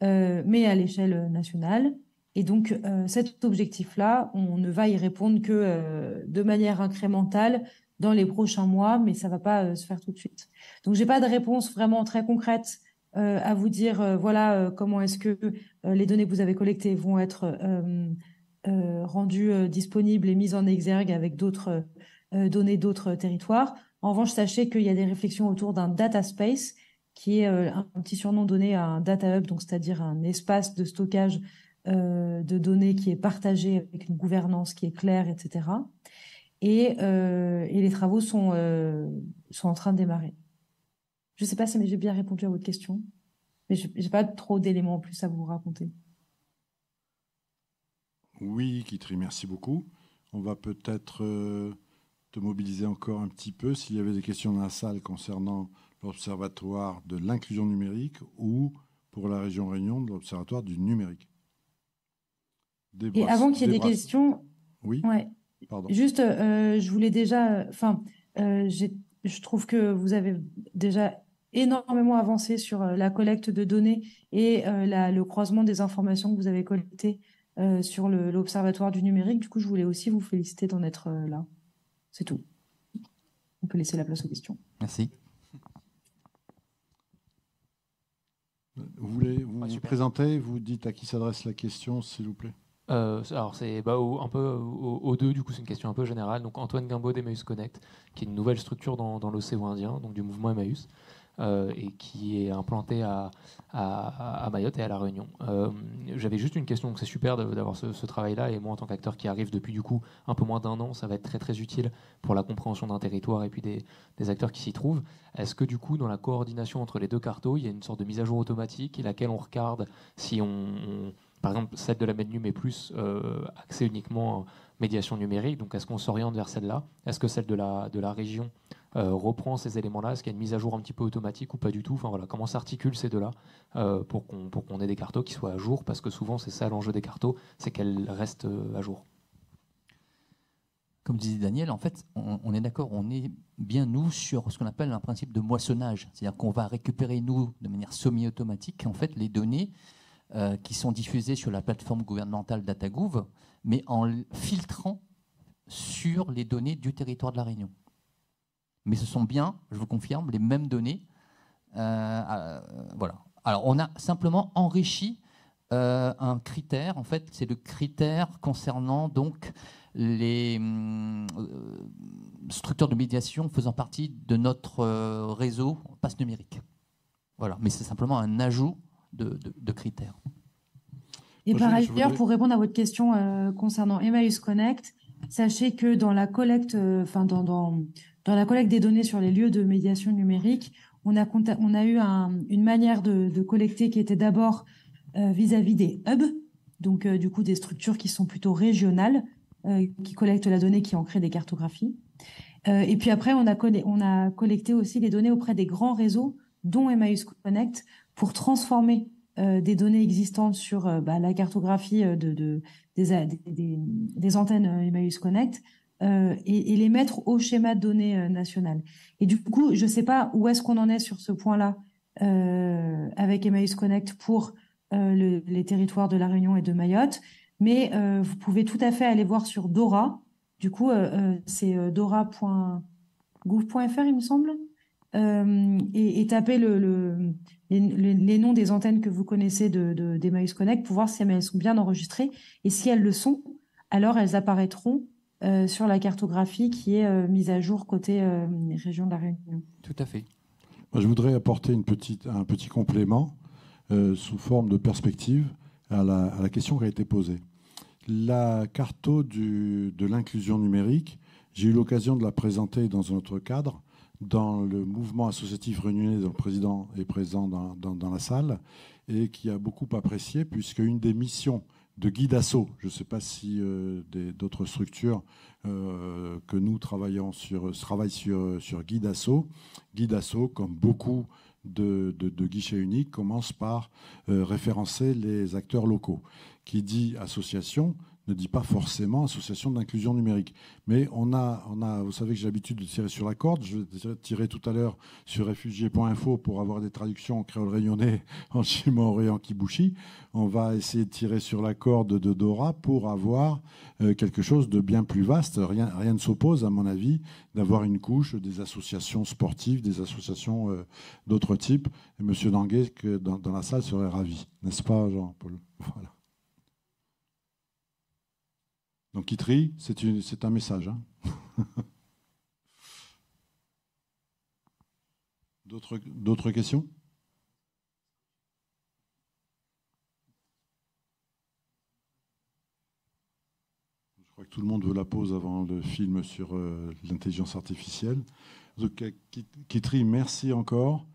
mais à l'échelle nationale. Et donc, cet objectif-là, on ne va y répondre que de manière incrémentale dans les prochains mois, mais ça ne va pas se faire tout de suite. Donc, je n'ai pas de réponse vraiment très concrète à vous dire, voilà, comment est-ce que les données que vous avez collectées vont être rendues disponibles et mises en exergue avec d'autres données d'autres territoires. En revanche, sachez qu'il y a des réflexions autour d'un data space, qui est un petit surnom donné à un data hub, donc c'est-à-dire un espace de stockage de données qui est partagé avec une gouvernance qui est claire, etc. Et les travaux sont en train de démarrer. Je ne sais pas si j'ai bien répondu à votre question, mais je n'ai pas trop d'éléments en plus à vous raconter. Oui, Kitri, merci beaucoup. On va peut-être te mobiliser encore un petit peu s'il y avait des questions dans la salle concernant l'Observatoire de l'inclusion numérique ou, pour la région Réunion, de l'Observatoire du numérique. Et avant qu'il y ait des questions, oui, ouais, pardon. Juste, je voulais déjà, je trouve que vous avez déjà énormément avancé sur la collecte de données et le croisement des informations que vous avez collectées sur l'Observatoire du numérique. Du coup, je voulais aussi vous féliciter d'en être là. C'est tout. On peut laisser la place aux questions. Merci. Vous voulez vous présenter, vous dites à qui s'adresse la question, s'il vous plaît. Alors c'est un peu aux deux, du coup c'est une question un peu générale. Donc Antoine Guimbaud d'Emmaüs Connect, qui est une nouvelle structure dans l'océan Indien, donc du mouvement Emmaüs, et qui est implanté à Mayotte et à La Réunion. J'avais juste une question, donc c'est super d'avoir ce travail-là, et moi en tant qu'acteur qui arrive depuis du coup un peu moins d'1 an, ça va être très très utile pour la compréhension d'un territoire et puis des acteurs qui s'y trouvent. Est-ce que du coup dans la coordination entre les deux cartos, il y a une sorte de mise à jour automatique et laquelle on regarde si par exemple, celle de la Mednum est plus axée uniquement en médiation numérique. Donc, est-ce qu'on s'oriente vers celle-là? Est-ce que celle de la région reprend ces éléments-là? Est-ce qu'il y a une mise à jour un petit peu automatique ou pas du tout? Enfin, voilà, comment s'articulent ces deux-là pour qu'on ait des cartos qui soient à jour? Parce que souvent, c'est ça l'enjeu des cartos, c'est qu'elles restent à jour. Comme disait Daniel, en fait, on est d'accord, on est bien, nous, sur ce qu'on appelle un principe de moissonnage. C'est-à-dire qu'on va récupérer, nous, de manière semi-automatique, en fait, les données qui sont diffusées sur la plateforme gouvernementale DataGouv, mais en filtrant sur les données du territoire de la Réunion. Mais ce sont bien, je vous confirme, les mêmes données. Voilà. Alors, on a simplement enrichi un critère. En fait, c'est le critère concernant donc les structures de médiation faisant partie de notre réseau Pass Numérique. Voilà. Mais c'est simplement un ajout de critères. Et par ailleurs, pour répondre à votre question concernant Emmaüs Connect, sachez que dans la collecte, dans la collecte des données sur les lieux de médiation numérique, on a eu une manière de collecter qui était d'abord vis-à-vis des hubs, donc du coup des structures qui sont plutôt régionales, qui collectent la donnée, qui en créent des cartographies. Et puis après, on a collecté aussi les données auprès des grands réseaux, dont Emmaüs Connect, pour transformer des données existantes sur la cartographie des antennes Emmaüs Connect et les mettre au schéma de données national. Et du coup, je ne sais pas où est-ce qu'on en est sur ce point-là avec Emmaüs Connect pour les territoires de La Réunion et de Mayotte, mais vous pouvez tout à fait aller voir sur Dora. Du coup, c'est dora.gouv.fr, il me semble, et taper les noms des antennes que vous connaissez d'Emmaüs Connect pour voir si elles sont bien enregistrées. Et si elles le sont, alors elles apparaîtront sur la cartographie qui est mise à jour côté région de La Réunion. Tout à fait. Moi, je voudrais apporter un petit complément sous forme de perspective à la question qui a été posée. La carto de l'inclusion numérique, j'ai eu l'occasion de la présenter dans un autre cadre, dans le mouvement associatif réunionnais dont le président est présent dans la salle, et qui a beaucoup apprécié, puisque une des missions de Guidasso, je ne sais pas si d'autres structures que nous travaillent sur Guidasso. Guidasso, comme beaucoup de guichets uniques, commence par référencer les acteurs locaux. Qui dit association ne dit pas forcément association d'inclusion numérique. Mais vous savez que j'ai l'habitude de tirer sur la corde. Je vais tirer tout à l'heure sur réfugiés.info pour avoir des traductions en créole réunionnais, en chimor et en kibouchi. On va essayer de tirer sur la corde de Dora pour avoir quelque chose de bien plus vaste. Rien ne s'oppose, à mon avis, d'avoir une couche des associations sportives, des associations d'autres types. Et M. Danguet, dans la salle, serait ravi. N'est-ce pas, Jean-Paul? Voilà. Donc, Kitri, c'est un message. Hein. D'autres questions? Je crois que tout le monde veut la pause avant le film sur l'intelligence artificielle. Donc, Kitri, merci encore.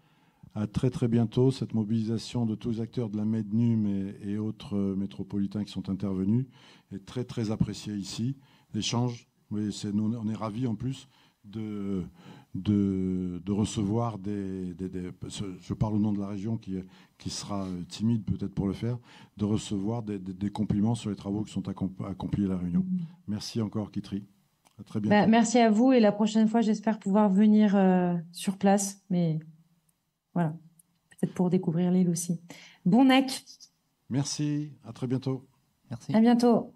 À très très bientôt. Cette mobilisation de tous les acteurs de la Mednum et autres métropolitains qui sont intervenus est très très appréciée ici. L'échange, oui, on est ravis en plus de recevoir je parle au nom de la région qui sera timide peut-être pour le faire, de recevoir des compliments sur les travaux qui sont accomplis à La Réunion. Merci encore, Kitri. À très bientôt. Merci à vous, et la prochaine fois, j'espère pouvoir venir sur place, mais voilà, peut-être pour découvrir l'île aussi. Bon NEC. Merci, à très bientôt. Merci. À bientôt.